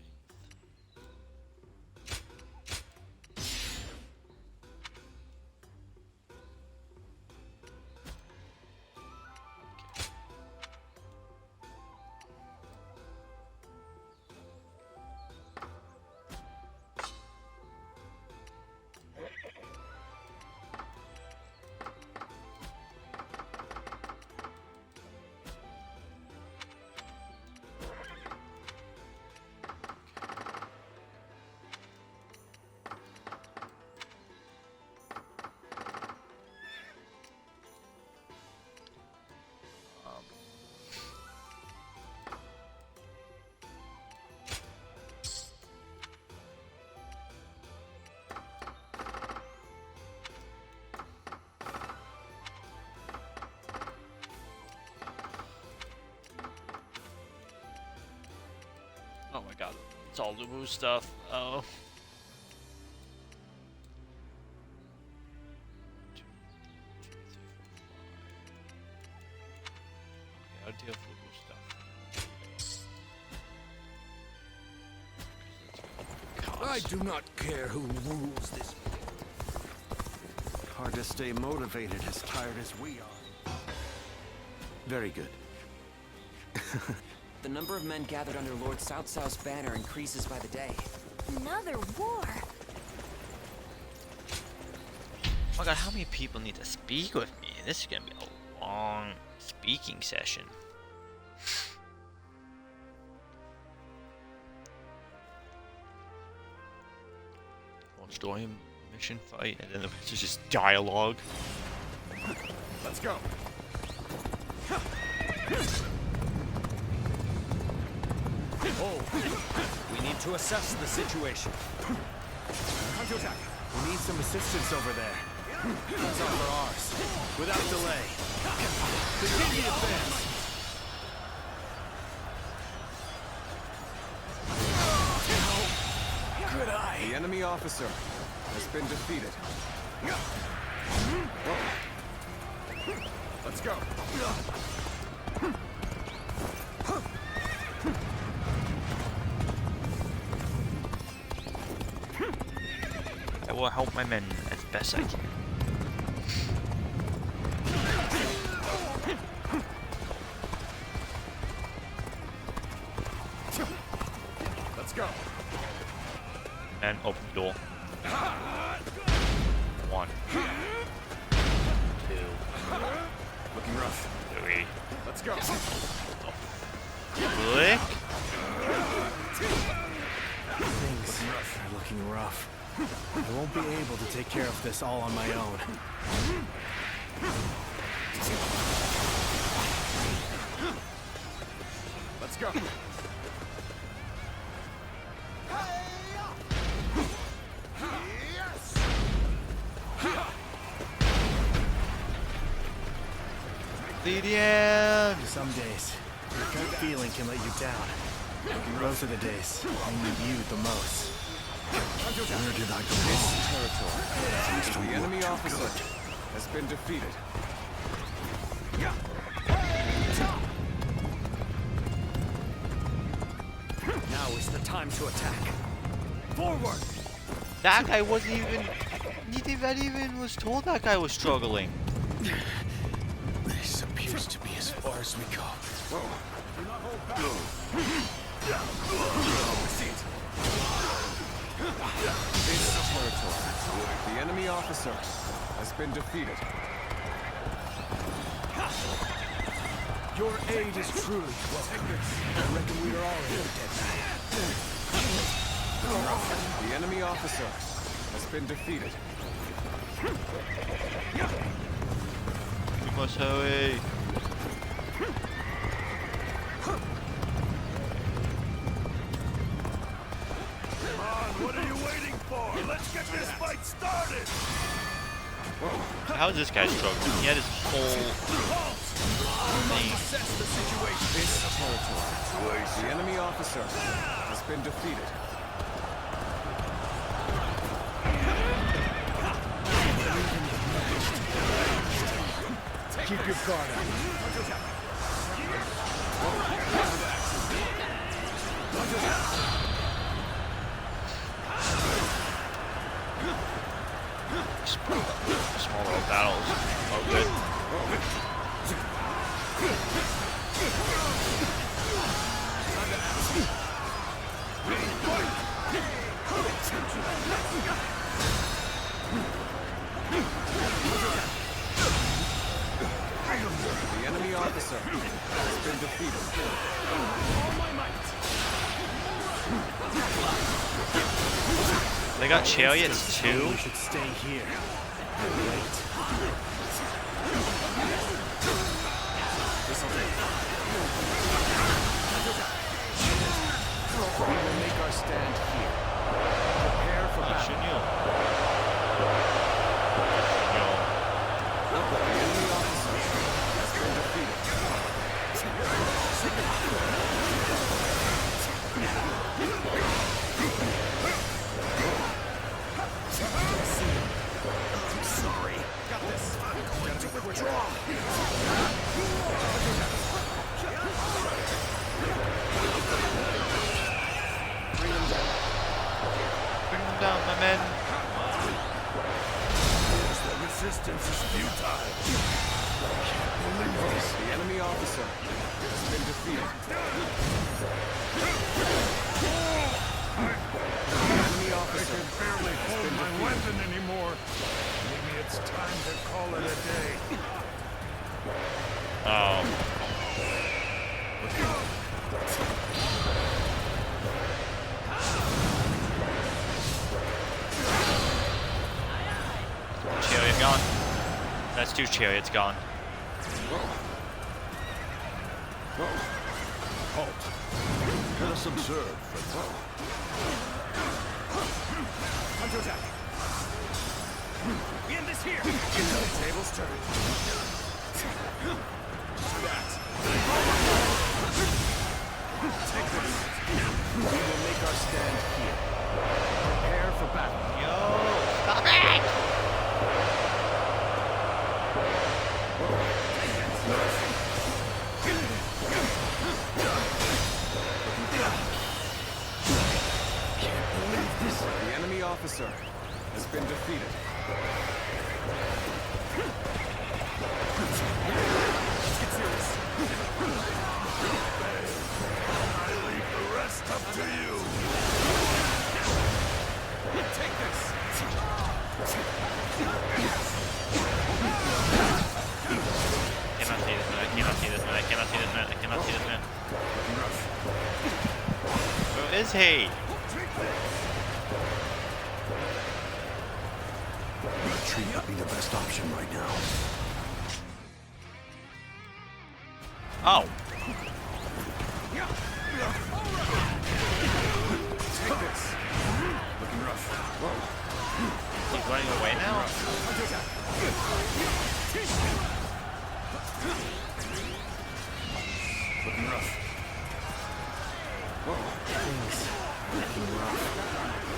Oh my god. It's all Lubu stuff. Oh. Okay, I'll deal with Lubu stuff. I do not care who rules this. Hard to stay motivated as tired as we are. Very good. The number of men gathered under Lord Cao Cao's banner increases by the day. Another war. Oh my god, how many people need to speak with me? This is gonna be a long speaking session. One story, mission, fight, and then the rest is just dialogue. Let's go. Oh, we need to assess the situation. We need some assistance over there. Let's offer ours. Without delay. Begin the advance. Good eye. The enemy officer has been defeated. Let's go. I will help my men as best I can. Let's go. And open the door. 1, 2, Looking rough. 3. Let's go. Click. Things are looking rough. I won't be able to take care of this all on my own. Let's go. Lydian! Some days, your gut feeling can let you down. Those are the days I need you the most. Where did I go wrong? This territory. The enemy officer has been defeated. Now is the time to attack. Forward! That guy wasn't even... I even was told that guy was struggling. This appears to be as far as we go. This territory. The enemy officer has been defeated. Your aid is truly welcome. I reckon we are all in dead. The enemy officer has been defeated. We must hurry. Come on, what are you waiting for? Let's get this fight started! How is this guy struggling? He had his whole thing. Assess the situation. This territory. The enemy officer has been defeated. Keep your guard up. Smaller battles are good. The enemy officer has been defeated. All my might. They got chariots too? We should stay here and wait. We will make our stand here. Prepare for battle. The enemy officer has been defeated. Withdraw! Bring them down. Bring them down, my men. The resistance is futile. The enemy officer has been defeated. The enemy officer I can barely hold my weapon anymore. Maybe it's time to call it a day. Oh. Chariot gone. That's 2 chariots gone. Halt. Let us observe, friends. Counterattack! We end this here! The tables turn. That. Take this. We will make our stand here. Prepare for battle. Yo! Stop it! The enemy officer has been defeated. Let's get serious. I leave the rest up to you. Take this. Cannot see this man. I cannot see this man. I cannot see this man. I cannot see this man. Who is he? Retreat would be the best option right now. Oh. Take this. Looking rough. He's running away now? Looking rough. Things looking rough.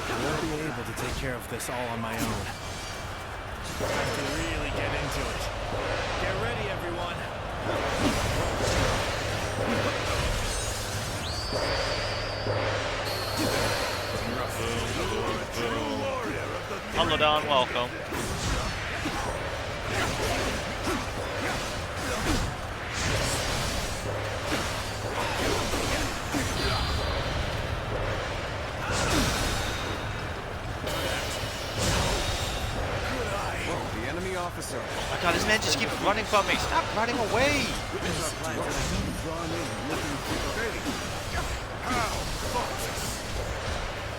I won't be able to take care of this all on my own. Time to really get into it. Get ready, everyone. Hello, Don. Welcome. The enemy officer. Oh my god, this man just keeps running from me. Stop running away.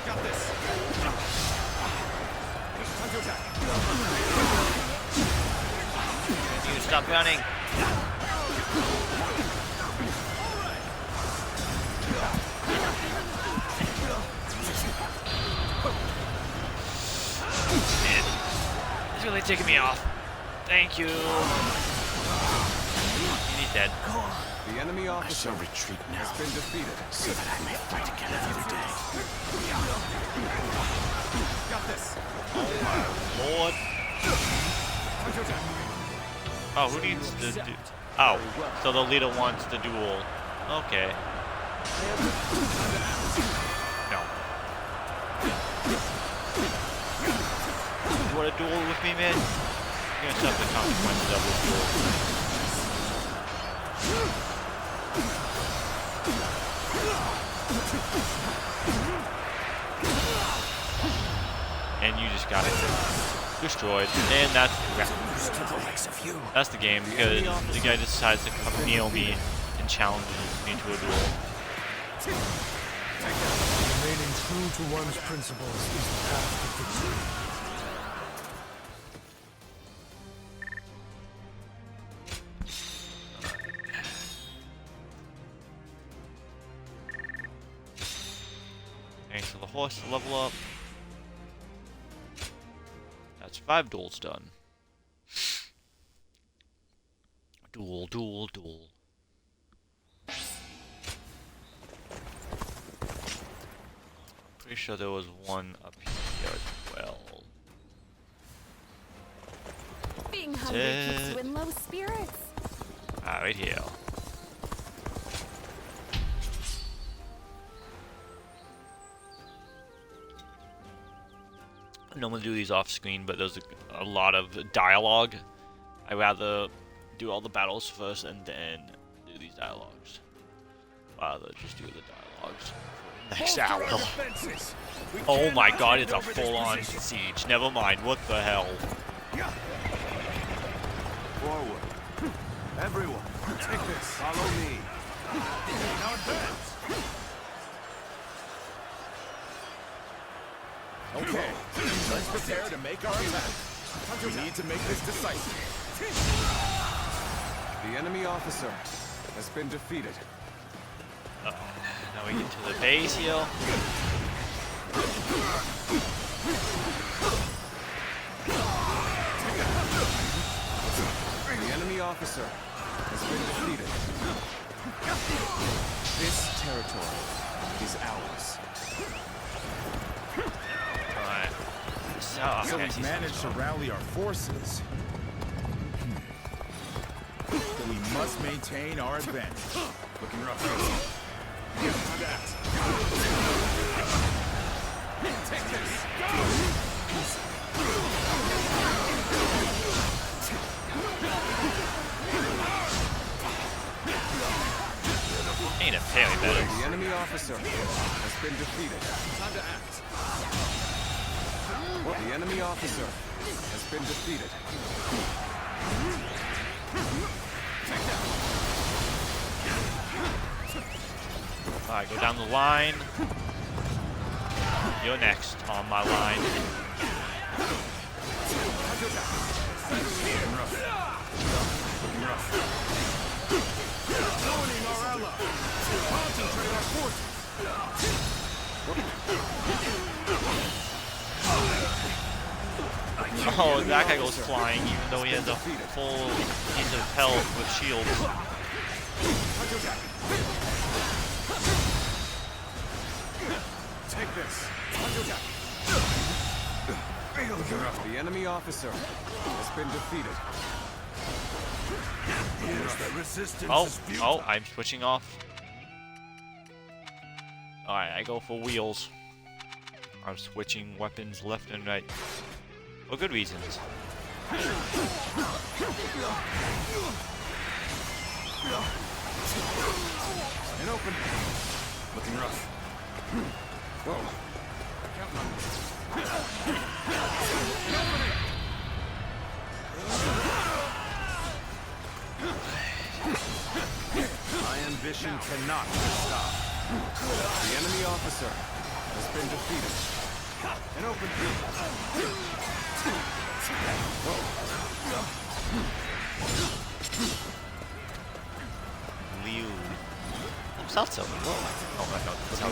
Got this. Counterattack. You stop running. Man, it's really taking me off. Thank you. He's dead. The enemy officer retreat now, has been defeated. so that I may fight again another day. Got this. Lord. Oh, who needs the oh, so the leader wants the duel. Okay. No. You want a duel with me, man? You're gonna suffer the consequences of this duel. And you just got it destroyed. And that's the game, because the guy decides to come kneel me and challenges me to a duel. Remaining true to one's principles is the path to victory. Thanks to the horse to level up. That's 5 duels done. Duel, duel, duel. Pretty sure there was one up here as well. Being It's Hunger keeps it? you in low spirits. Ah, right here. I normally do these off screen, but there's a lot of dialogue. I'd rather do all the battles first and then do these dialogues. Rather just do the dialogues for the next hour. Oh my god, it's a full-on siege. Never mind, what the hell? Forward. Everyone, take this. Follow me. Now advance. Okay, let's prepare to make our attack. We need to make this decisive. The enemy officer has been defeated. Now we get to the base here. The enemy officer has been defeated. This territory is ours. Alright. So we've managed to rally our forces. But we must maintain our advantage. Looking rough. Take this. Ain't a fairy better. The enemy officer has been defeated. Time to act. The enemy officer has been defeated. Alright, go down the line. You're next on my line. Joining our ally. Concentrate our forces. Oh, that guy goes flying even though he has a full piece of health with shield. Take this. The enemy officer has been defeated. Oh, I'm switching off. Alright, I go for wheels. I'm switching weapons left and right. For good reasons. And open. Looking rough. Whoa. Counting on My ambition cannot be stopped. The enemy officer has been defeated. and open. Liu. South Zone. Oh my god, that's how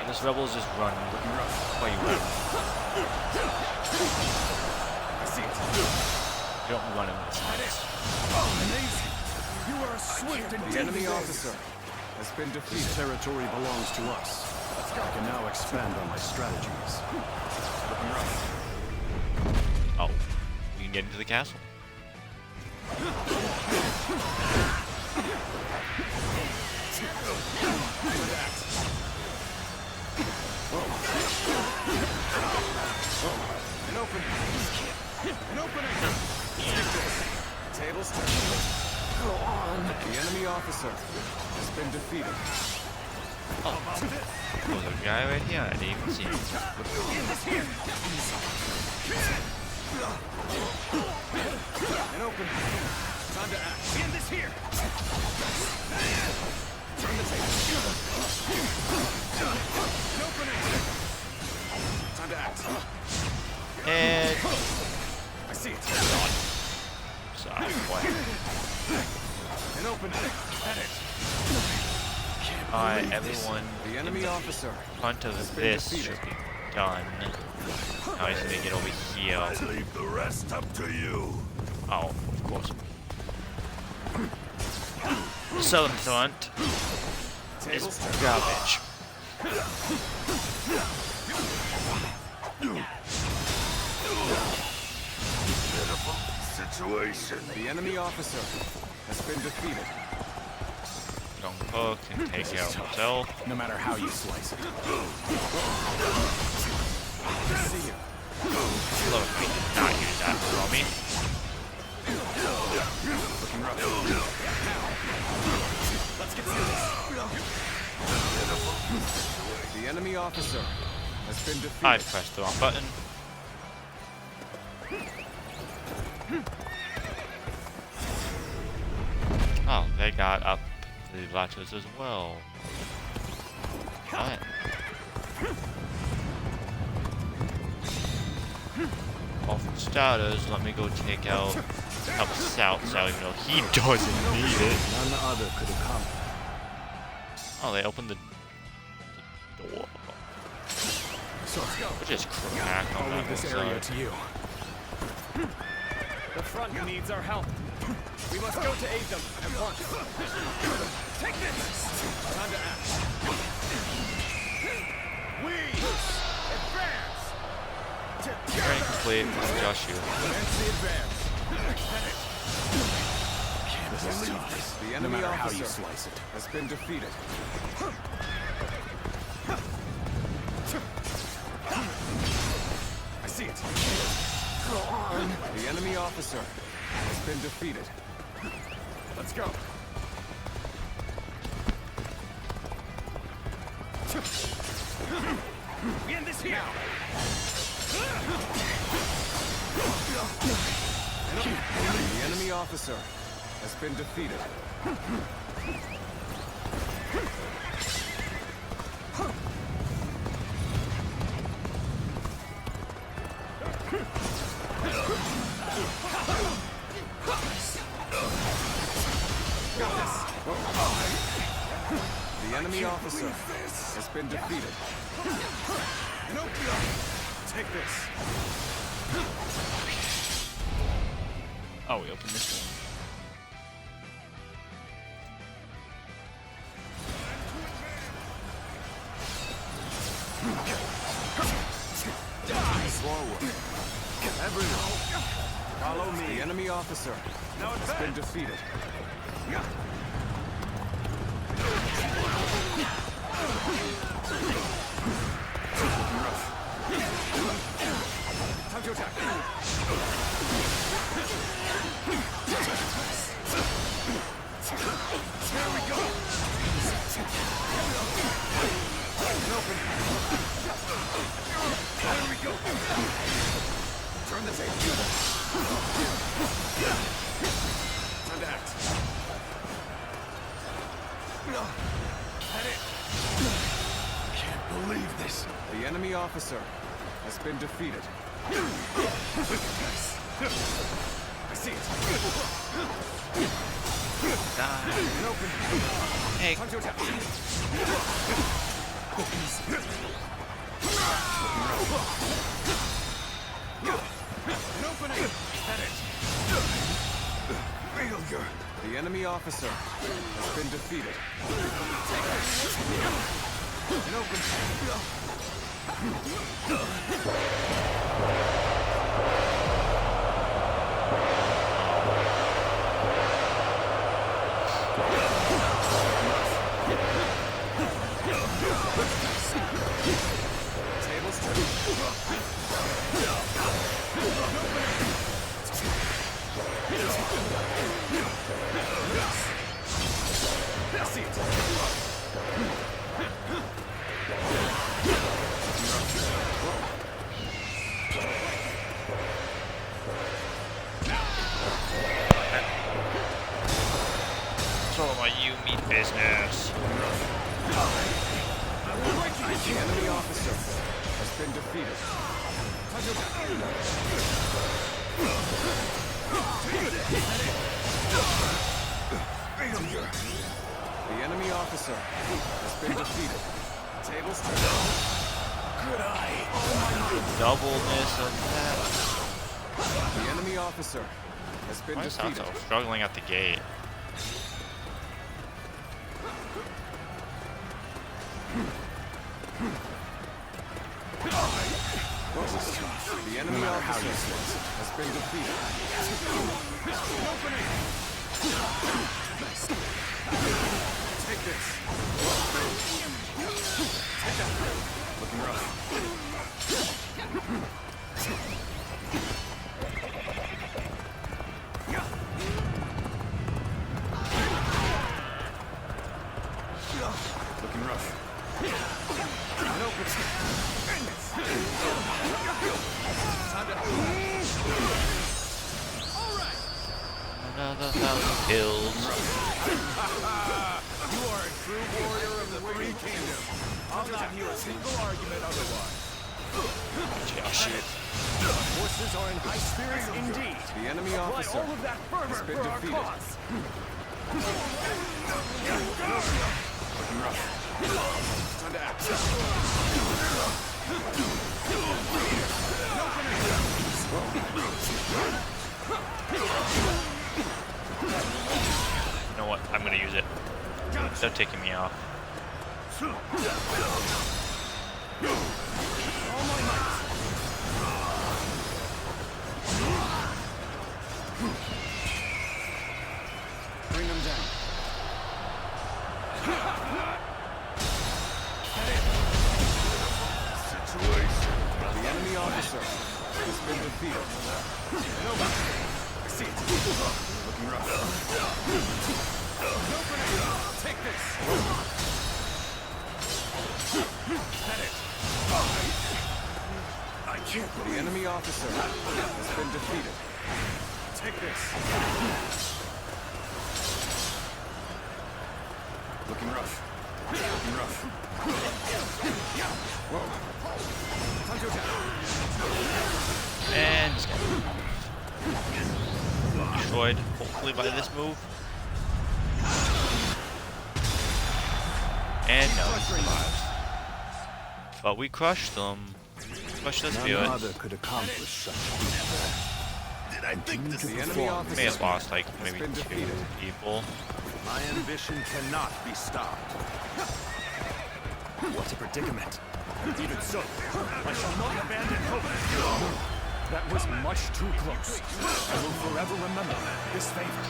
this rebel's just run. Why you run? You don't run in this house. Amazing. You are swift and The enemy officer has been defeated. This territory belongs to us. I can now expand on my strategies. Oh, we can get into the castle. And open. And open it. Tables turned. Go on. The enemy officer has been defeated. Oh, there's a guy right here. I didn't even see him. And open. Time to act. End this here. Turn the table. And open it. Time to act. And I see it. sorry, boy. And open it. At it. Alright, everyone. The enemy officer Front of this should be done. Now I just need to get over here. Leave the rest up to you. Oh, of course. The southern front is garbage. Situation. The enemy officer has been defeated. Gongpo can take out Hotel. No matter how you slice it. See you. Look, we did not use that for me. Looking rough. Let's get serious. The enemy officer has been defeated. I pressed the wrong button. Oh, they got up the latches as well. Alright. Well, for starters, let me go take out help South, even though he doesn't need it. None other could have come. Oh, they opened the door. Sorry. Which is crack on I'll that leave this side. area to you. The front needs our help. We must go to aid them at once. Take this! Time to act. We advance! Training complete. Joshua. Commence the advance. The enemy officer has been defeated. I see it. Go on. The enemy officer has been defeated. Let's go. We end this here. The enemy officer has been defeated. The enemy officer has been defeated. Take this. Oh, we opened this one. Forward. Everyone, follow me. The enemy officer has been defeated. Time to attack. Here we go. There we go. Turn the tape. Time to act. Head it. Can't believe this. The enemy officer has been defeated. I see it. Die. Open. Hey. Time to attack. An opening! At it! Failure! The enemy officer has been defeated. An open... Tables turned. See it. It's all about you mean business. The enemy officer has been defeated. The enemy officer has been defeated. Tables turned. Good eye. Doubleness of that. The enemy officer has been Why is defeated. Sato struggling at the gate? The enemy officer has been defeated. Opening! Take this. Take that. Looking rough. Looking rough. Another 1,000 kills. You are a true warrior of the Three Kingdoms. I'll not hear a single argument otherwise. Forces are in high spirits indeed. The enemy officer all of that has been defeated. Looking rough. Time to act. You know what? I'm gonna use it. They're taking me off. All my might. Bring them down. Situation. The enemy officer has been defeated. I see it. Looking rough. Take this. Get it. I can't believe the enemy officer has been defeated. Take this. Looking rough. Looking rough. Whoa. Time to attack. And destroyed, hopefully by this move. And no, he survives. But we crushed them. Crushed this view. None other could accomplish such feat. Did I think this May have lost like maybe 2 people. My ambition cannot be stopped. What a predicament. Even so, I shall not abandon hope. That was much too close. I will forever remember this favor.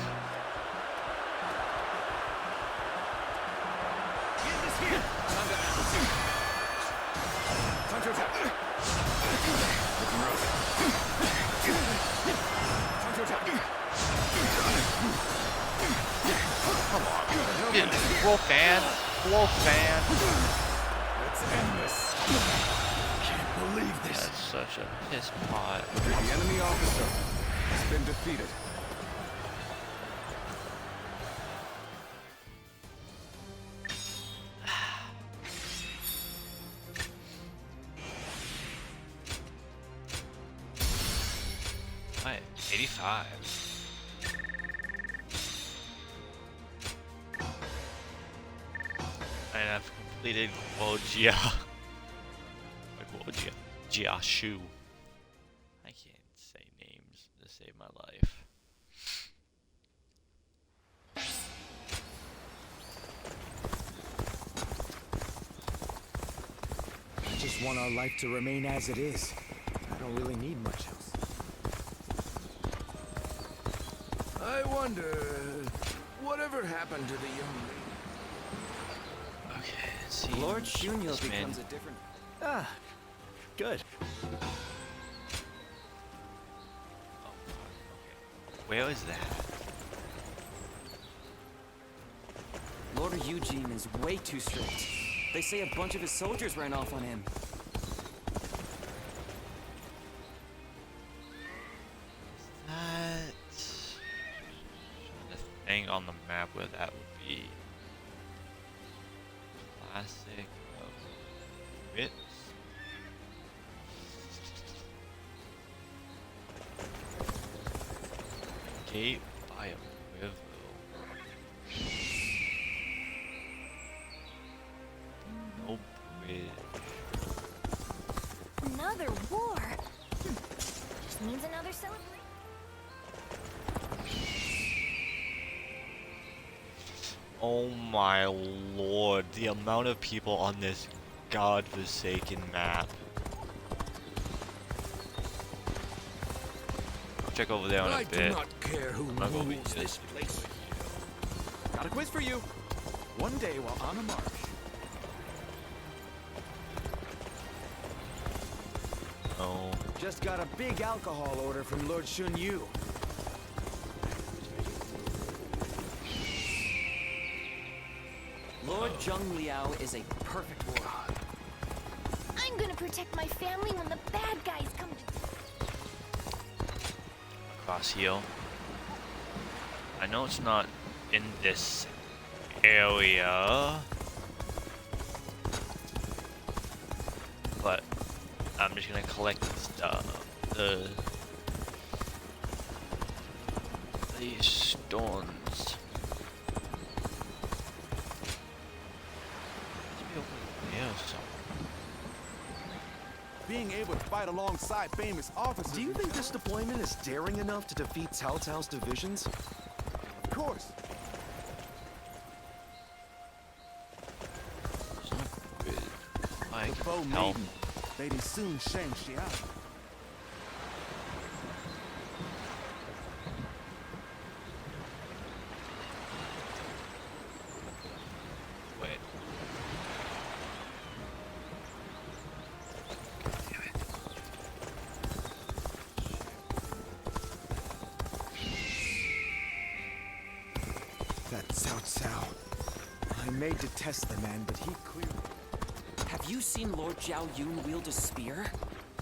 Get this here! Time to act. Time to attack. Looking rough. Time to attack. Come on. Roll fan. Blow fan. Let's end this. Can't believe this. That's such a piss pot. The enemy officer has been defeated. Alright, 85. And I've completed Guojia. Jiashu. I can't say names to save my life. I just want our life to remain as it is. I don't really need much else. I wonder, whatever happened to the young lady? Okay, let's see. Lord Shunyo This man- becomes a different... Ah, good. Where is that? Lord Eugene is way too strict. They say a bunch of his soldiers ran off on him. That the thing on the map where that would be classic of wits. Gate by a river. No bridge. Another war? Just means another celebration. Oh my lord, the amount of people on this godforsaken map. I'll check over there in a I bit. do not care who I'll go rules over this place. Got a quiz for you. One day while on a march. Oh. Just got a big alcohol order from Lord Shun Yu. Lord Zheng Liao is a perfect warrior. I'm gonna protect my family when the bad guys come to... Cross heel. I know it's not in this area, but I'm just gonna collect these stones. Being able to fight alongside famous officers. Do you think this deployment is daring enough to defeat Cao Cao's divisions? Of course. Like, the bow help. maiden, Lady Sun Sheng Xiao. Wait. That Cao Cao. I may detest the man, but he clearly... Have you seen Lord Zhao Yun wield a spear?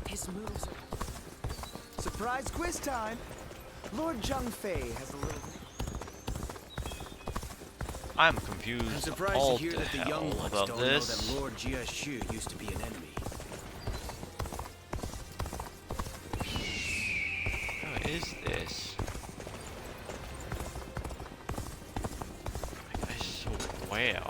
His moves are... Surprise quiz time! Lord Zhang Fei has a little... I'm confused. I'm surprised all to hear the that the hell young ones about don't this. know that Lord Jia Shu used to be an enemy. What is this? I swear.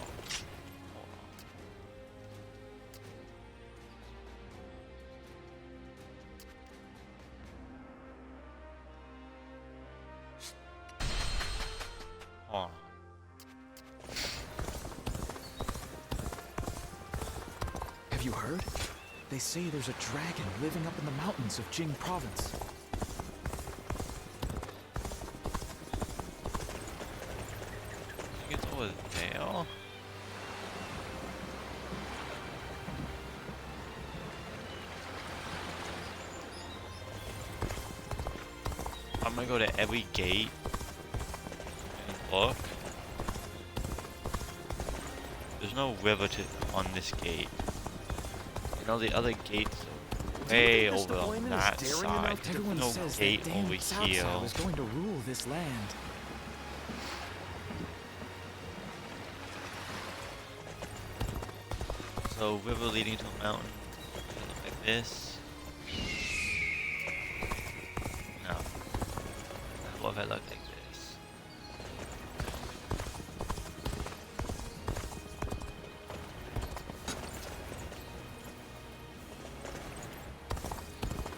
Hold on. Have you heard? They say there's a dragon living up in the mountains of Jing province. I think it's over there. I'm gonna go to every gate and look. There's no river on this gate. You know, the other gates are way over on that side. There's Everyone no says gate that damn over Cao here. Cao is going to rule this land. So, river leading to a mountain. Look like this. No. What if I look like this?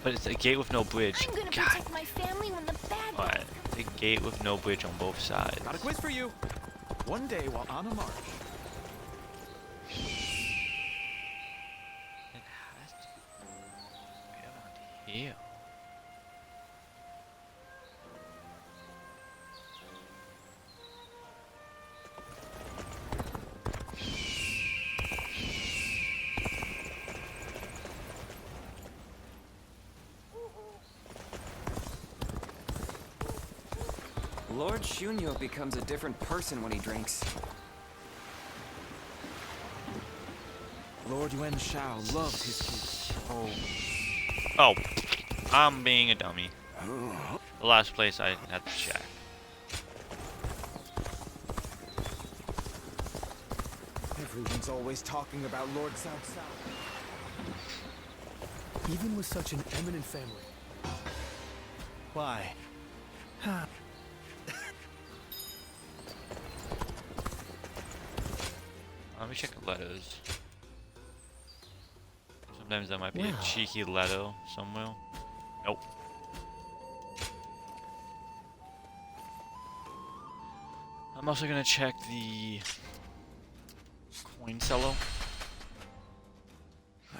But it's a gate with no bridge. I'm gonna protect my family when the bad guys... Alright, it's a gate with no bridge on both sides. Got a quiz for you. One day while on a march. It has to be around here. Lord Shunyo becomes a different person when he drinks. Lord Yuan Shao loved his kids. Oh, I'm being a dummy. The last place I had to check. Everyone's always talking about Lord Cao Cao. Even with such an eminent family. Why? Let me check the letters. Sometimes there might be a Well. cheeky letter somewhere. Nope. I'm also gonna check the coin cello.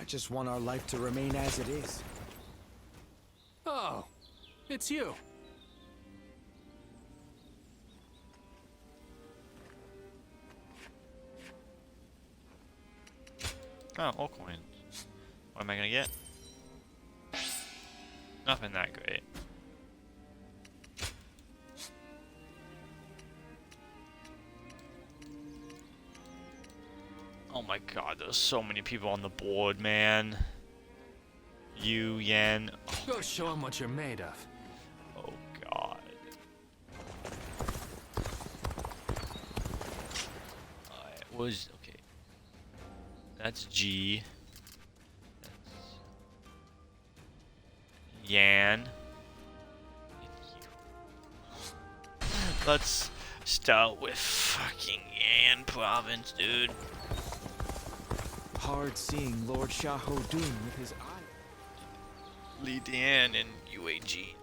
I just want our life to remain as it is. Oh, it's you. Oh, all coins. What am I gonna get? Nothing that great. Oh my god, there's so many people on the board, man. Yu, Yen. Oh, Go show him what you're made of. oh god. It was okay. That's G. That's Yan. Let's start with fucking Yan province, dude. Hard seeing Lord Xiahou Dun with his eye. Li Dan and UAG.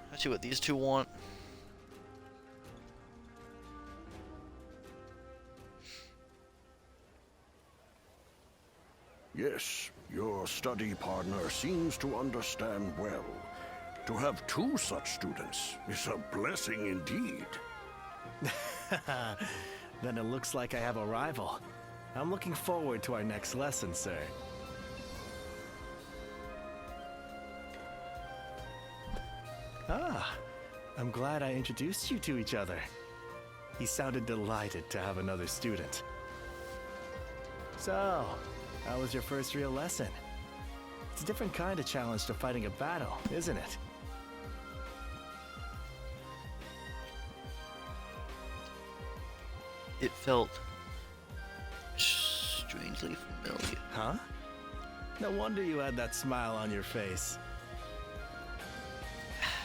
Let's see what these two want. Yes, your study partner seems to understand well. To have two such students is a blessing indeed. Then it looks like I have a rival. I'm looking forward to our next lesson, sir. Ah, I'm glad I introduced you to each other. He sounded delighted to have another student. So, how was your first real lesson? It's a different kind of challenge to fighting a battle, isn't it? It felt strangely familiar. Huh? No wonder you had that smile on your face.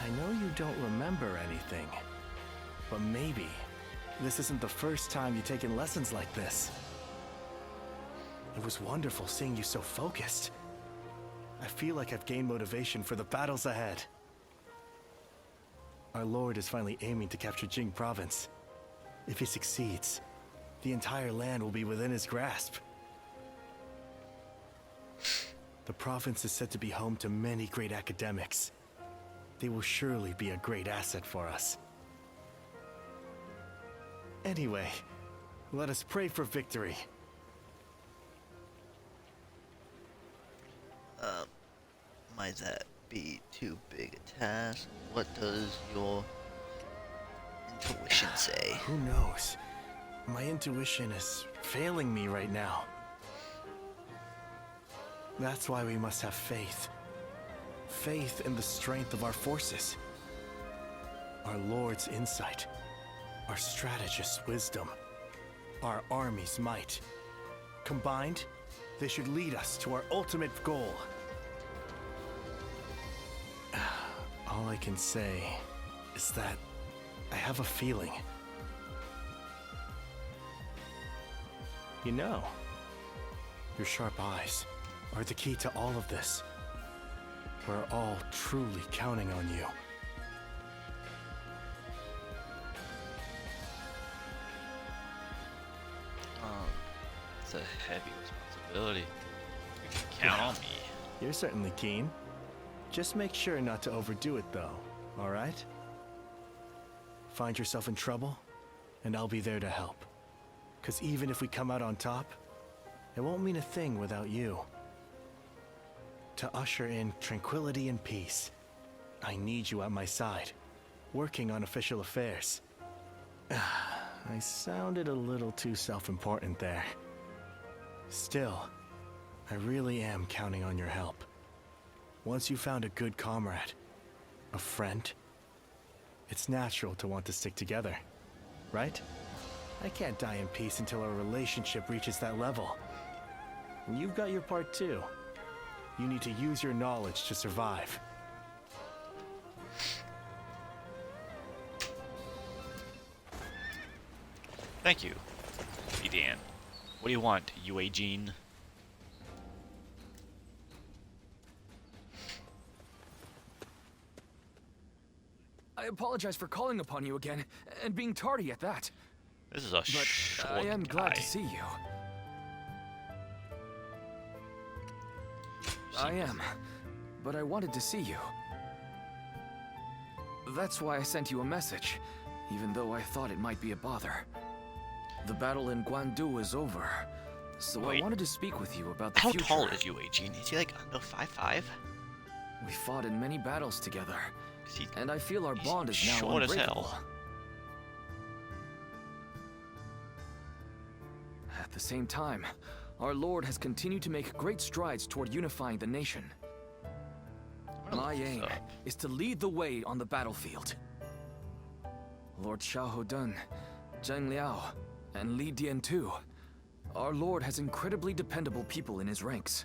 I know you don't remember anything, but maybe this isn't the first time you've taken lessons like this. It was wonderful seeing you so focused. I feel like I've gained motivation for the battles ahead. Our lord is finally aiming to capture Jing province. If he succeeds, the entire land will be within his grasp. The province is said to be home to many great academics. They will surely be a great asset for us. Anyway, let us pray for victory. Might that be too big a task? What does your intuition say? Who knows? My intuition is failing me right now. That's why we must have faith. Faith in the strength of our forces. Our Lord's insight. Our strategist's wisdom. Our army's might. Combined, they should lead us to our ultimate goal. All I can say is that I have a feeling. You know, your sharp eyes are the key to all of this. We're all truly counting on you. It's a heavy responsibility. You can count on me. You're certainly keen. Just make sure not to overdo it, though, all right? Find yourself in trouble, and I'll be there to help. 'Cause even if we come out on top, it won't mean a thing without you. To usher in tranquility and peace, I need you at my side, working on official affairs. I sounded a little too self-important there. Still, I really am counting on your help. Once you found a good comrade, a friend, it's natural to want to stick together, right? I can't die in peace until our relationship reaches that level. And you've got your part too. You need to use your knowledge to survive. Thank you, Dan. What do you want, Eugene? I apologize for calling upon you again, and being tardy at that. This is a short I am glad guy. to see you. I am, but I wanted to see you. That's why I sent you a message, even though I thought it might be a bother. The battle in Gaundu is over, so I wanted to speak with you about the How future. tall is you, Eugene? Is he like under 5'5"? We fought in many battles together, and I feel our bond is now short as unbreakable. hell. At the same time, our Lord has continued to make great strides toward unifying the nation. My aim is to lead the way on the battlefield. Lord Xiahou Dun, Zheng Liao, and Li Dian too. Our Lord has incredibly dependable people in his ranks.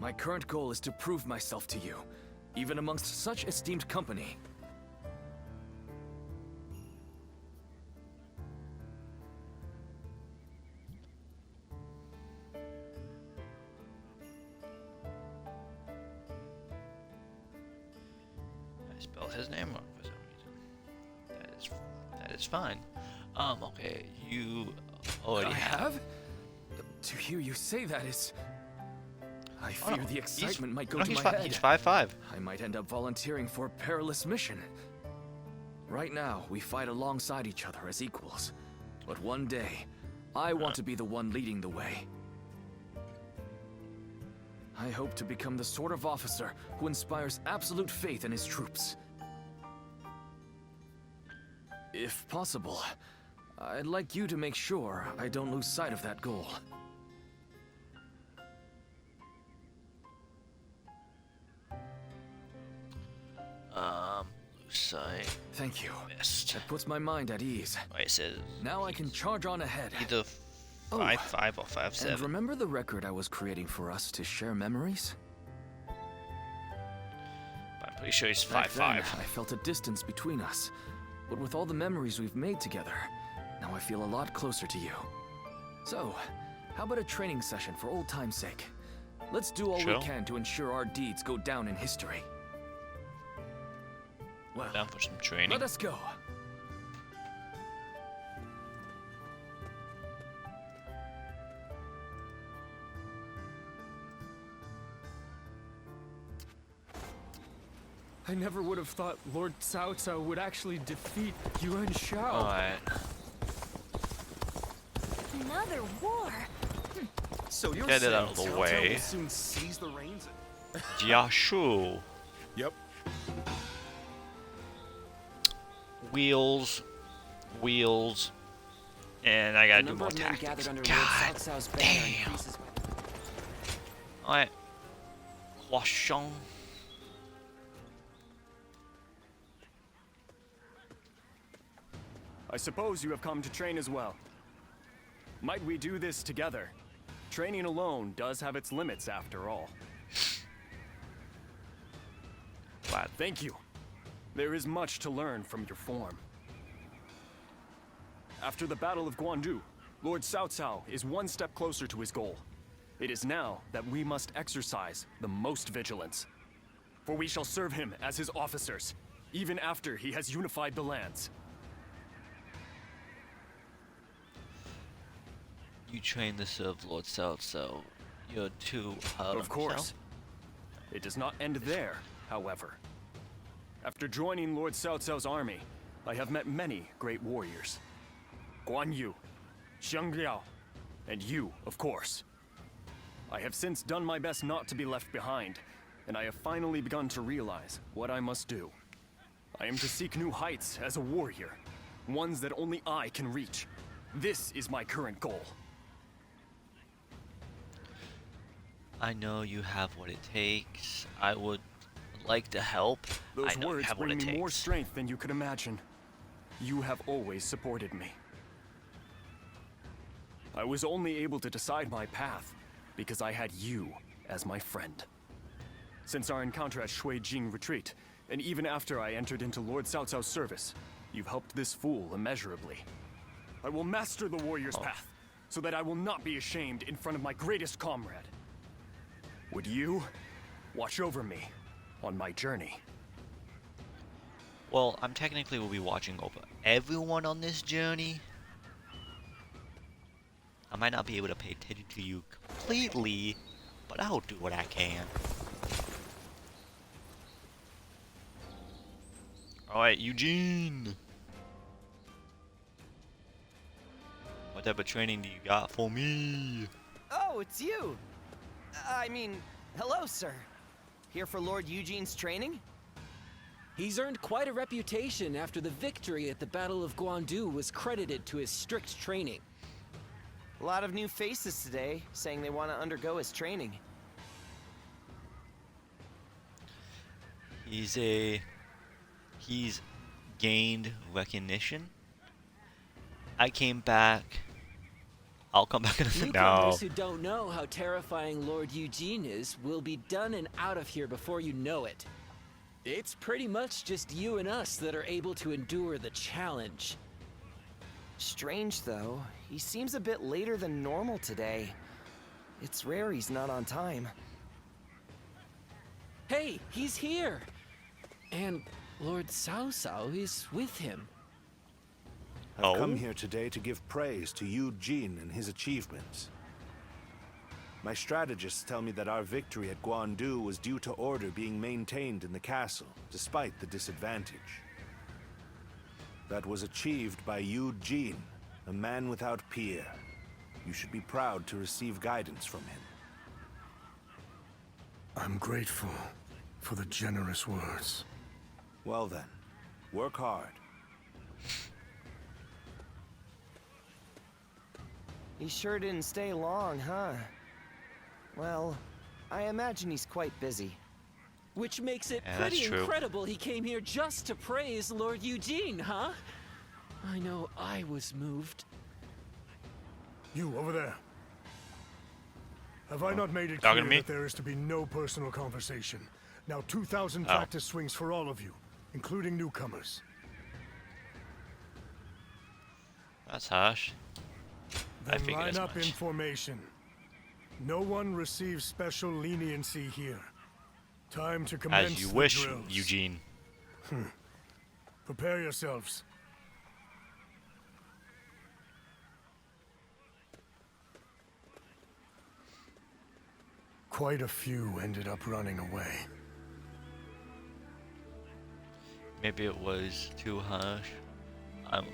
My current goal is to prove myself to you, even amongst such esteemed company. I spelled his name wrong for some reason. That is fine. Okay, you already have? To hear you say that is... I fear the excitement might go to my head. He's 5'5". I might end up volunteering for a perilous mission. Right now, we fight alongside each other as equals. But one day, I want to be the one leading the way. I hope to become the sort of officer who inspires absolute faith in his troops. If possible, I'd like you to make sure I don't lose sight of that goal. Lose sight. Thank you. Best. That puts my mind at ease. Wait, it says now I can charge on ahead. either 5'5" or 5'7". And remember the record I was creating for us to share memories? I'm pretty sure he's Back 5'5". then, I felt a distance between us. But with all the memories we've made together, now I feel a lot closer to you. So, how about a training session for old time's sake? Let's do all Sure. we can to ensure our deeds go down in history. Well, Down for some training. let us go. I never would have thought Lord Cao Cao would actually defeat Yuan Shao. Alright. Another war? So you're Get it saying out of the Cao Cao way. will soon seize the reins? Jiashu. Yep. Wheels. And I gotta do more tactics. God damn. Alright. Huashong. I suppose you have come to train as well. Might we do this together? Training alone does have its limits after all. Glad. Thank you. There is much to learn from your form. After the Battle of Gaundu, Lord Cao Cao is one step closer to his goal. It is now that we must exercise the most vigilance. For we shall serve him as his officers, even after he has unified the lands. You train to serve Lord Cao Cao. You're too hard Of course. It does not end there, however. After joining Lord Cao Cao's army, I have met many great warriors. Guan Yu, Zheng Liao, and you, of course. I have since done my best not to be left behind, and I have finally begun to realize what I must do. I am to seek new heights as a warrior, ones that only I can reach. This is my current goal. I know you have what it takes. I would like to help. Those I know you words have what bring it me takes. more strength than you could imagine. You have always supported me. I was only able to decide my path because I had you as my friend. Since our encounter at Shui Jing Retreat, and even after I entered into Lord Cao Cao's service, you've helped this fool immeasurably. I will master the warrior's path, so that I will not be ashamed in front of my greatest comrade. Would you watch over me on my journey? Well, I'm technically will be watching over everyone on this journey. I might not be able to pay attention to you completely, but I'll do what I can. Alright, Eugene! What type of training do you got for me? Oh, it's you! I mean, hello, sir. Here for Lord Eugene's training? He's earned quite a reputation after the victory at the Battle of Gaundu was credited to his strict training. A lot of new faces today, saying they want to undergo his training. He's gained recognition. I came back. I'll come back in a Newcomers who don't know how terrifying Lord Eugene is will be done and out of here before you know it. It's pretty much just you and us that are able to endure the challenge. Strange, though. He seems a bit later than normal today. It's rare he's not on time. Hey, he's here! And Lord Cao Cao is with him. I've come here today to give praise to Eugene and his achievements. My strategists tell me that our victory at Gaundu was due to order being maintained in the castle, despite the disadvantage. That was achieved by Eugene, a man without peer. You should be proud to receive guidance from him. I'm grateful for the generous words. Well then, work hard. He sure didn't stay long, huh? Well, I imagine he's quite busy. Which makes it pretty incredible he came here just to praise Lord Eugene, huh? I know I was moved. You, over there. Have I not made it clear that there is to be no personal conversation? Now 2,000 practice swings for all of you, including newcomers. That's harsh. Then line up in formation. No one receives special leniency here. Time to commence as you the wish, drills. Eugene. Prepare yourselves. Quite a few ended up running away. Maybe it was too harsh. I'm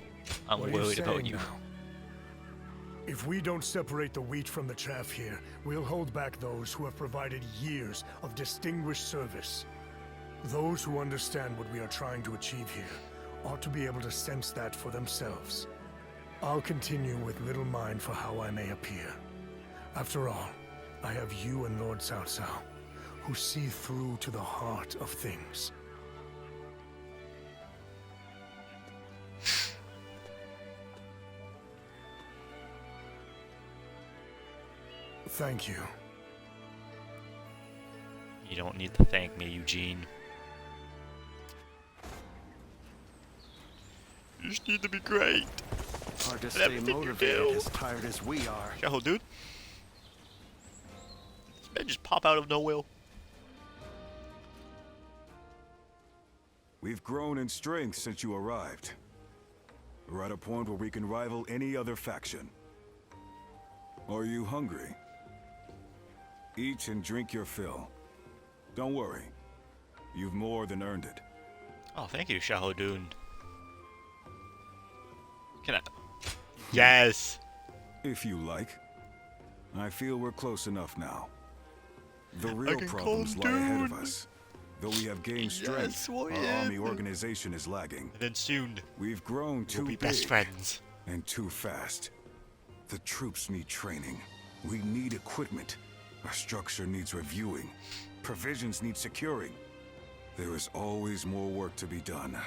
What are you worried about saying you. now? If we don't separate the wheat from the chaff here, we'll hold back those who have provided years of distinguished service. Those who understand what we are trying to achieve here ought to be able to sense that for themselves. I'll continue with little mind for how I may appear. After all, I have you and Lord Cao Cao, who see through to the heart of things. Thank you. You don't need to thank me, Eugene. You just need to be great. Hard to stay motivated as tired as we are. Yo, dude. This man just pop out of nowhere. We've grown in strength since you arrived. We're at a point where we can rival any other faction. Are you hungry? Eat and drink your fill. Don't worry. You've more than earned it. Oh, thank you, Shahudun. Can I? Yes! If you like. I feel we're close enough now. The real problems lie ahead of us. Though we have gained strength, our army organization is lagging. And then soon, we've grown too big best friends. And too fast. The troops need training. We need equipment. Our structure needs reviewing. Provisions need securing. There is always more work to be done.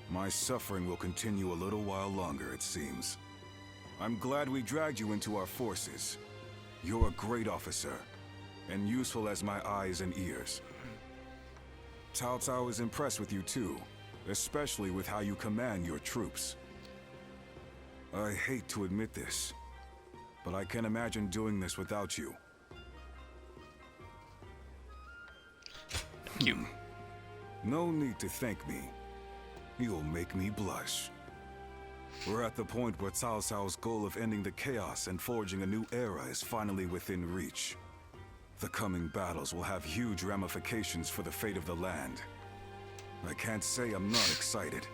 My suffering will continue a little while longer, it seems. I'm glad we dragged you into our forces. You're a great officer, and useful as my eyes and ears. Cao Cao is impressed with you too, especially with how you command your troops. I hate to admit this, but I can't imagine doing this without you. Thank you. No need to thank me. You'll make me blush. We're at the point where Cao Cao's goal of ending the chaos and forging a new era is finally within reach. The coming battles will have huge ramifications for the fate of the land. I can't say I'm not excited.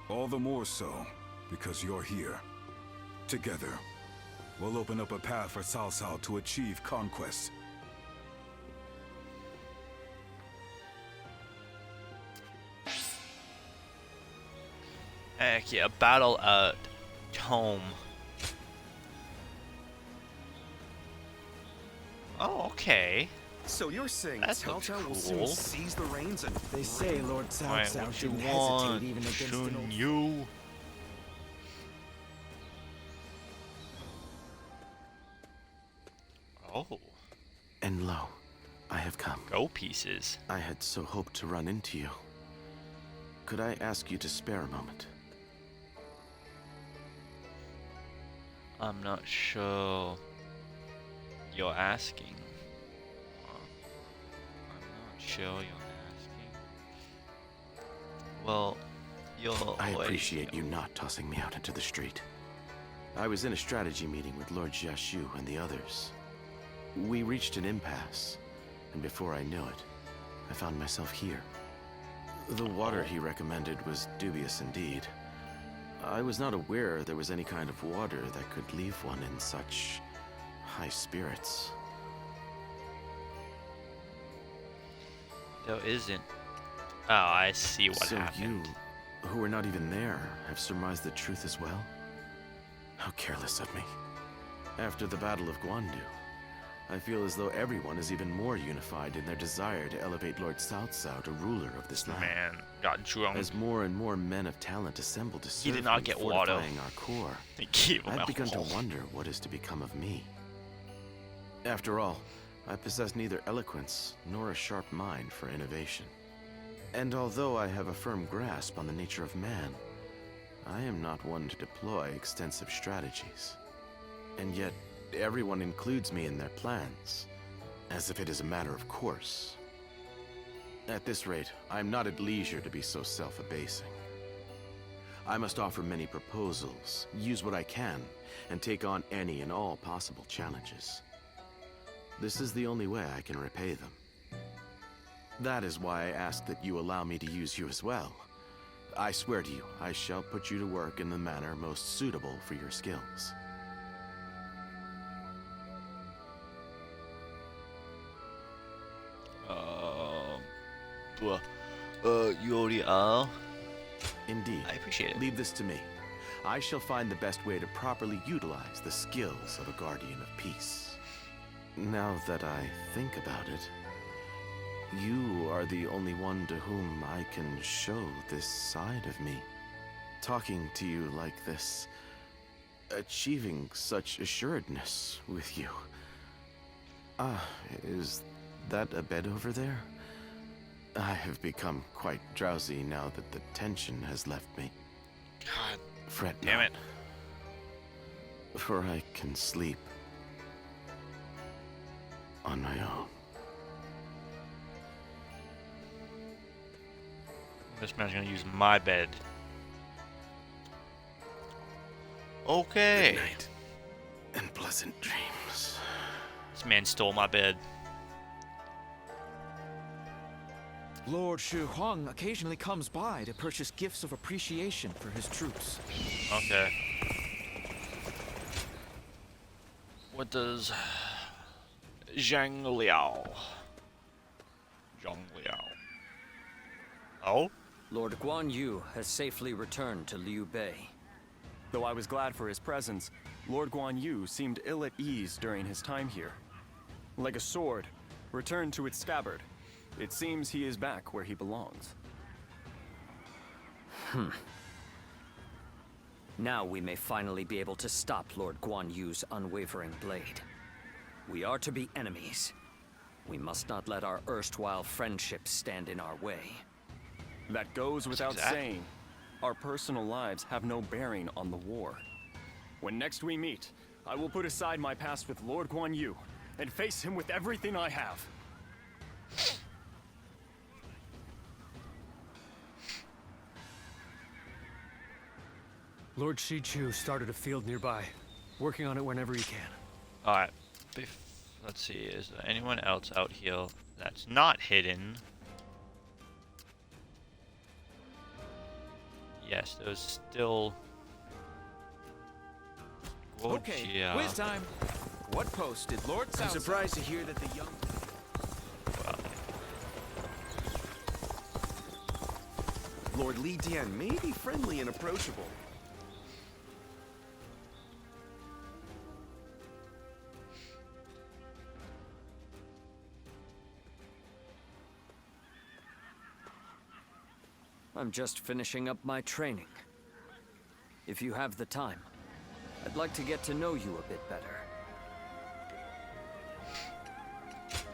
All the more so, because you're here. Together, we'll open up a path for Cao Cao to achieve conquest. Heck yeah, battle at home. Oh, okay. So you're saying That Cao looks Cao will cool. soon seize the reins and... They say Lord Cao Alright, Cao what you didn't want, hesitate even against an old... you? Oh. And lo, I have come. Go pieces. I had so hoped to run into you. Could I ask you to spare a moment? I'm not sure you're asking. I'm not sure you're asking. Well, you're... I appreciate you not tossing me out into the street. I was in a strategy meeting with Lord Jiashu and the others. We reached an impasse, and before I knew it, I found myself here. The water he recommended was dubious indeed. I was not aware there was any kind of water that could leave one in such high spirits. There isn't. Oh, I see what so happened. You, who were not even there, have surmised the truth as well? How careless of me. After the Battle of Gaundu, I feel as though everyone is even more unified in their desire to elevate Lord Cao Cao to ruler of this land. Man got drunk. As more and more men of talent assemble to serve He did not in get water. fortifying our core, They gave him I've a begun hole. to wonder what is to become of me. After all, I possess neither eloquence nor a sharp mind for innovation. And although I have a firm grasp on the nature of man, I am not one to deploy extensive strategies. And yet, everyone includes me in their plans, as if it is a matter of course. At this rate, I am not at leisure to be so self-abasing. I must offer many proposals, use what I can, and take on any and all possible challenges. This is the only way I can repay them. That is why I ask that you allow me to use you as well. I swear to you, I shall put you to work in the manner most suitable for your skills. You already are. Indeed. I appreciate it. Leave this to me. I shall find the best way to properly utilize the skills of a guardian of peace. Now that I think about it, you are the only one to whom I can show this side of me. Talking to you like this, achieving such assuredness with you. Ah, is that a bed over there? I have become quite drowsy now that the tension has left me. God, fret damn not, it. for I can sleep on my own. This man's gonna use my bed. Okay. Good night and pleasant dreams. This man stole my bed. Lord Shu Huang occasionally comes by to purchase gifts of appreciation for his troops. Okay. What does Zhang Liao? Oh? Lord Guan Yu has safely returned to Liu Bei. Though I was glad for his presence, Lord Guan Yu seemed ill at ease during his time here. Like a sword, returned to its scabbard. It seems he is back where he belongs. Now we may finally be able to stop Lord Guan Yu's unwavering blade. We are to be enemies. We must not let our erstwhile friendships stand in our way. That goes without saying. Our personal lives have no bearing on the war. When next we meet, I will put aside my past with Lord Guan Yu and face him with everything I have. Lord Shichu started a field nearby, working on it whenever he can. Alright, let's see, is there anyone else out here that's not hidden? Yes, there's still... Okay, quiz time. What post did Lord I'm South... surprised to hear that the young... Lord Li Dian may be friendly and approachable. I'm just finishing up my training. If you have the time, I'd like to get to know you a bit better.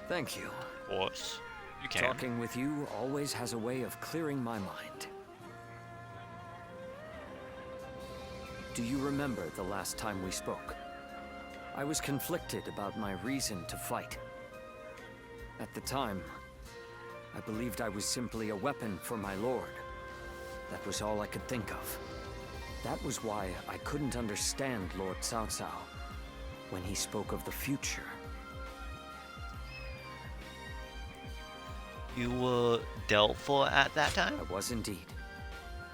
Thank you. Of course, you can. Talking with you always has a way of clearing my mind. Do you remember the last time we spoke? I was conflicted about my reason to fight. At the time, I believed I was simply a weapon for my lord. That was all I could think of. That was why I couldn't understand Lord Cao Cao when he spoke of the future. You were doubtful at that time? I was indeed.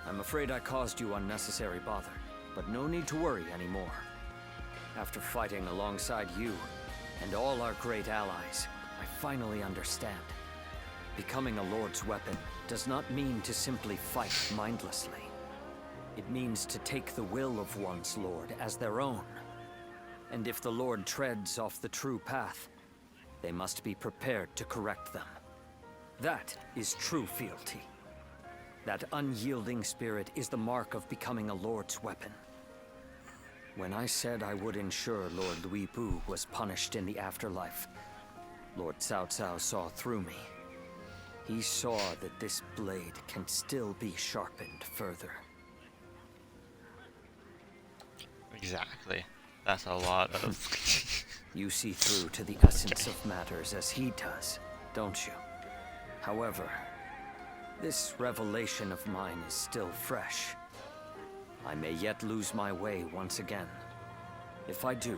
I'm afraid I caused you unnecessary bother, but no need to worry anymore. After fighting alongside you and all our great allies, I finally understand. Becoming a Lord's weapon does not mean to simply fight mindlessly. It means to take the will of one's Lord as their own. And if the Lord treads off the true path, they must be prepared to correct them. That is true fealty. That unyielding spirit is the mark of becoming a Lord's weapon. When I said I would ensure Lord Louis Bu was punished in the afterlife, Lord Cao Cao saw through me. He saw that this blade can still be sharpened further. Exactly. That's a lot of... You see through to the essence of matters as he does, don't you? However, this revelation of mine is still fresh. I may yet lose my way once again. If I do,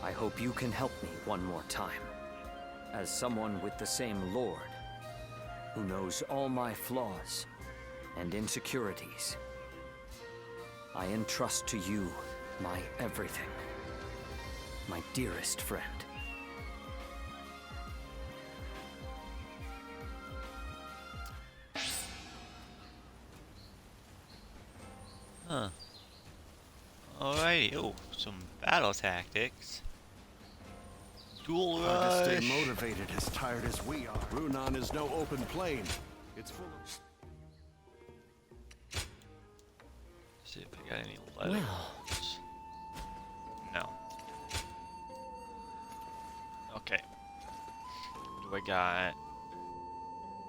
I hope you can help me one more time. As someone with the same Lord, who knows all my flaws and insecurities, I entrust to you my everything, my dearest friend. Huh. Alrighty, oh, some battle tactics. Dual Hard to rush. stay motivated as tired as we are. Runan is no open plain. It's full of... See if I got any letters. No. Okay. What do I got?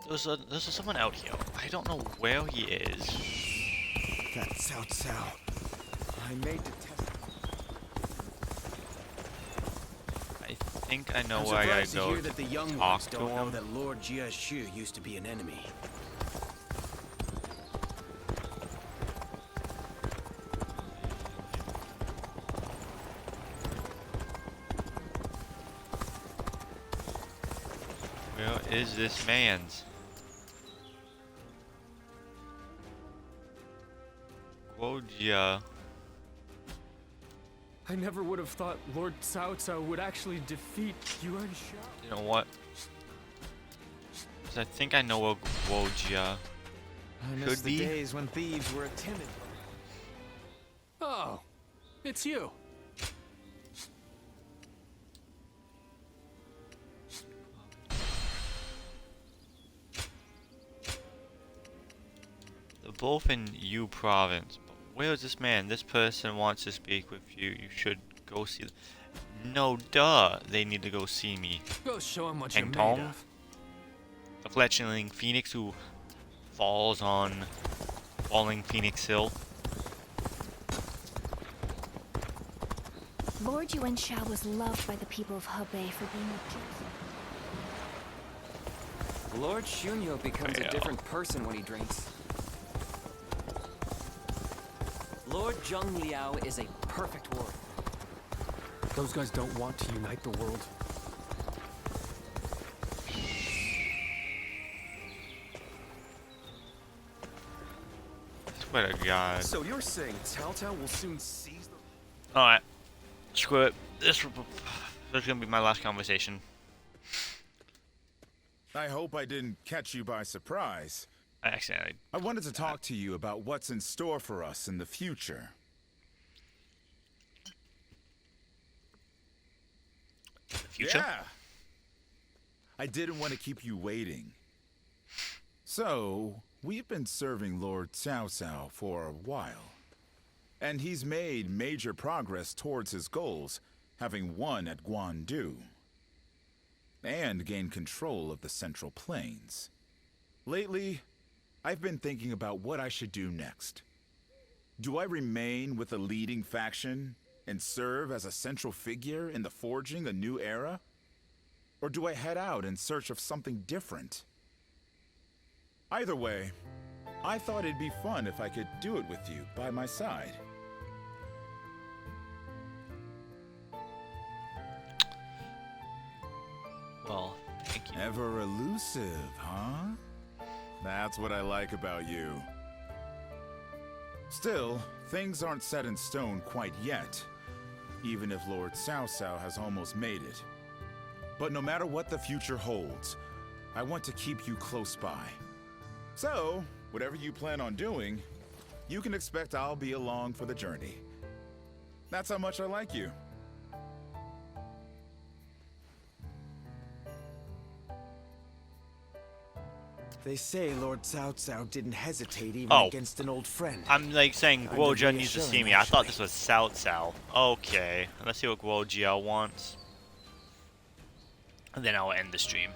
There's someone out here. I don't know where he is. That's Cao Cao. I may detest... I think I know I'm where I gotta surprised to go hear that the young talk ones to don't know him. that Lord Jia Shu used to be an enemy. Where is this man's? Guojia. I never would have thought Lord Cao Cao would actually defeat Yuan Shao. You know what? 'Cause I think I know where Guojia I miss could the be. days when thieves were timid. Oh, it's you. They're both in Yu province. But where is this man? This person wants to speak with you. You should go see them. No, duh. They need to go see me. Go show him what you're made Tong, of. the fledgling phoenix who falls on falling Phoenix Hill. Lord Yuan Shao was loved by the people of Hebei for being a Lord Shunyo becomes Yeah. a different person when he drinks. Lord Zheng Liao is a perfect warrior. Those guys don't want to unite the world. Swear to God. So you're saying Cao Cao will soon seize the... Alright. Screw it. This is gonna be my last conversation. I hope I didn't catch you by surprise. Accidentally. I wanted to talk to you about what's in store for us in the future. Future? Yeah. I didn't want to keep you waiting. So, we've been serving Lord Cao Cao for a while. And he's made major progress towards his goals, having won at Gaundu. And gained control of the Central Plains. Lately, I've been thinking about what I should do next. Do I remain with the leading faction and serve as a central figure in the forging a new era? Or do I head out in search of something different? Either way, I thought it'd be fun if I could do it with you by my side. Well, thank you. Ever elusive, huh? That's what I like about you. Still, things aren't set in stone quite yet, even if Lord Cao Cao has almost made it. But no matter what the future holds, I want to keep you close by. So, whatever you plan on doing, you can expect I'll be along for the journey. That's how much I like you. They say Lord Cao Cao didn't hesitate even Oh. against an old friend. I'm like saying Kind of Guojia needs to see reassuring, me. I thought actually. this was Cao Cao. Okay. Let's see what Guojia wants. And then I'll end the stream.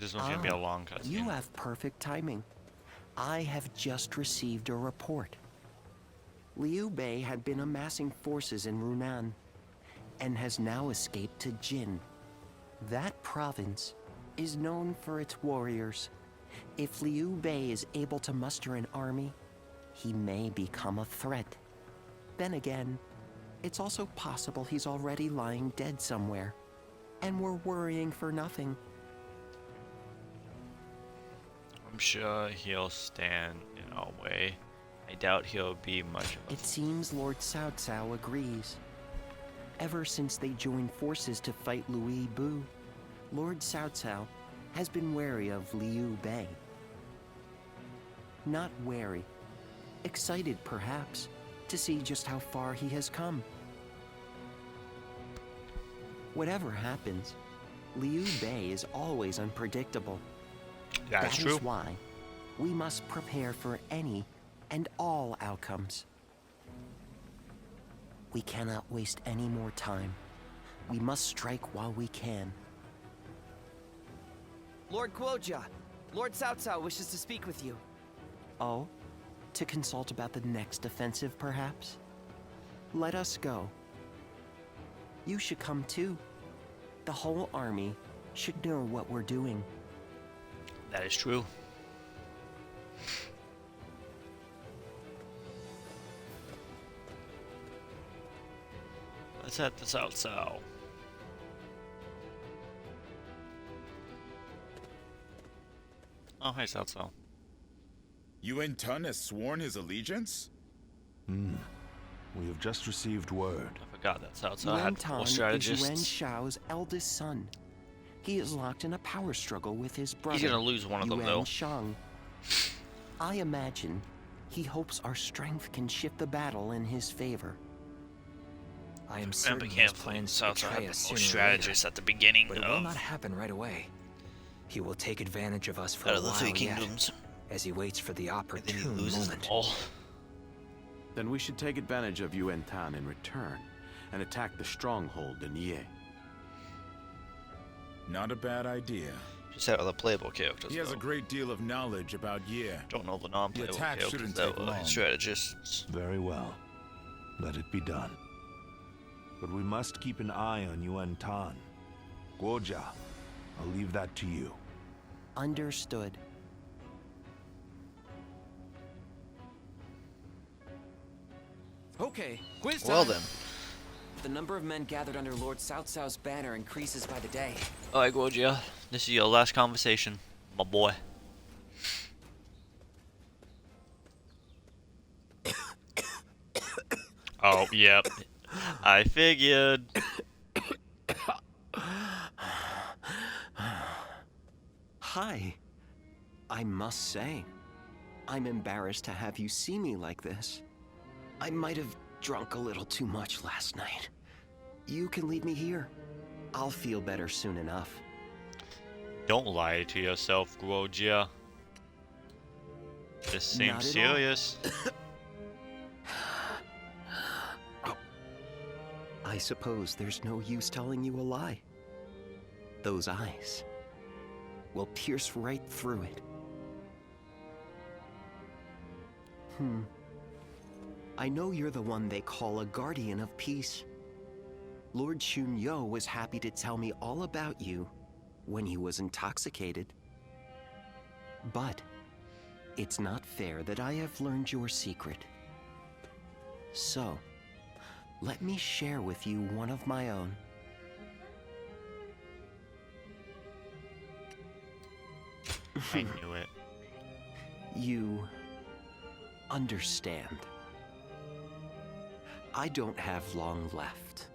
This one's gonna be a long cutscene. You have perfect timing. I have just received a report. Liu Bei had been amassing forces in Runan and has now escaped to Jin. That province is known for its warriors. If Liu Bei is able to muster an army, he may become a threat. Then again, it's also possible he's already lying dead somewhere, and we're worrying for nothing. I'm sure he'll stand in our way. I doubt he'll be much of a... It seems Lord Cao Cao agrees. Ever since they joined forces to fight Louis Bu, Lord Cao Cao has been wary of Liu Bei. Not wary, excited perhaps, to see just how far he has come. Whatever happens, Liu Bei is always unpredictable. That's true. That is why we must prepare for any and all outcomes. We cannot waste any more time. We must strike while we can. Lord Guojia, Lord Cao Cao wishes to speak with you. Oh? To consult about the next offensive, perhaps? Let us go. You should come too. The whole army should know what we're doing. That is true. Let's head to Cao Cao. Oh, hey, Cao Cao. Yuan Tun has sworn his allegiance? We have just received word. I forgot that Cao Cao Yuan had Tan four is strategists. Yuan Shao's eldest son. He is locked in a power struggle with his brother. He's gonna lose one of them, Yuan though. Shang. I imagine he hopes our strength can shift the battle in his favor. I am Remember certain his carefully, plans Cao Cao betray had the us most sooner or strategists later, at the beginning but it will of... not happen right away. He will take advantage of us for Out a of the while Three yet, Kingdoms. as he waits for the opportune loses them moment. all. Then we should take advantage of Yuan Tan in return and attack the stronghold in Ye. Not a bad idea. Just out of the playable characters. He has though. a great deal of knowledge about Ye. Don't know the non-playable The attack characters shouldn't that take were long. strategists. Very well. Let it be done. But we must keep an eye on Yuan Tan. Guojia, I'll leave that to you. Understood. Okay, quiz time. Well then. The number of men gathered under Lord Cao Cao's banner increases by the day. Alright, Guojia. This is your last conversation, my boy. Oh, yep. I figured. Hi. I must say, I'm embarrassed to have you see me like this. I might have drunk a little too much last night. You can leave me here. I'll feel better soon enough. Don't lie to yourself, Guojia. This seems serious. I suppose there's no use telling you a lie. Those eyes will pierce right through it. I know you're the one they call a guardian of peace. Lord Chunyo was happy to tell me all about you when he was intoxicated. But it's not fair that I have learned your secret. So, let me share with you one of my own. I knew it. You understand. I don't have long left.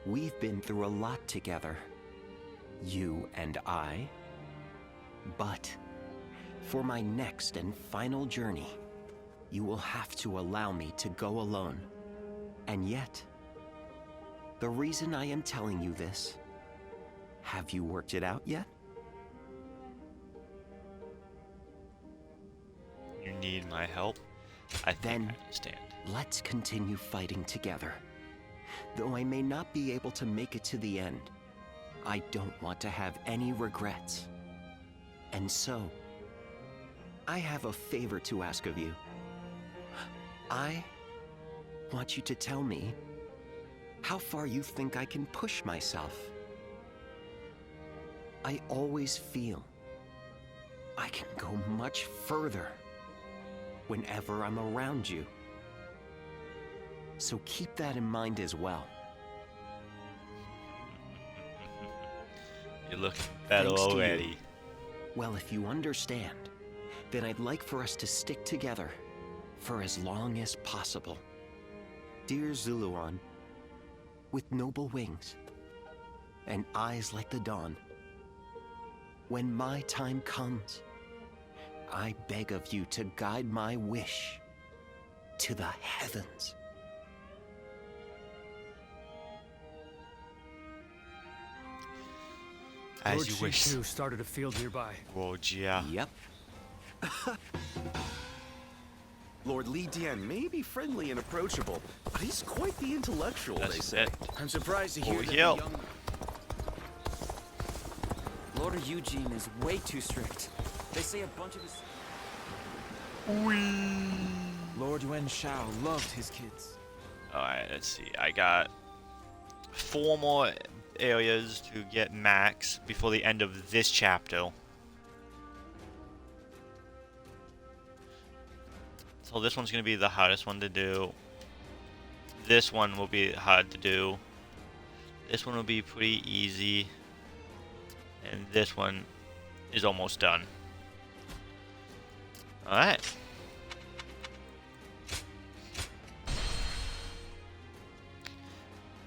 We've been through a lot together, you and I. But for my next and final journey, you will have to allow me to go alone. And yet, the reason I am telling you this, have you worked it out yet? You need my help? I think I understand. Let's continue fighting together. Though I may not be able to make it to the end, I don't want to have any regrets. And so, I have a favor to ask of you. I want you to tell me how far you think I can push myself. I always feel I can go much further whenever I'm around you. So keep that in mind as well. You're looking better Thanks to already. you. Well, if you understand, then I'd like for us to stick together for as long as possible. Dear Zuluan, with noble wings and eyes like the dawn, when my time comes, I beg of you to guide my wish to the heavens. As Lord you wish. Shichu started a field nearby. Guojia. Yep. Lord Li Dian may be friendly and approachable, but he's quite the intellectual, they say. I'm surprised to hear that the yo. young... Lord Eugene is way too strict. They say a bunch of his... Lord Yuan Shao loved his kids. Alright, let's see. I got 4 more areas to get max before the end of this chapter. So this one's going to be the hardest one to do. This one will be hard to do. This one will be pretty easy. And this one is almost done. Alright.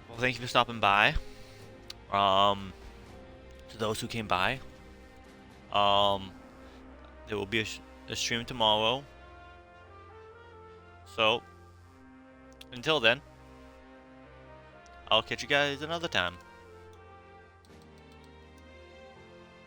Well, thank you for stopping by. To those who came by. There will be a stream tomorrow. So, until then, I'll catch you guys another time.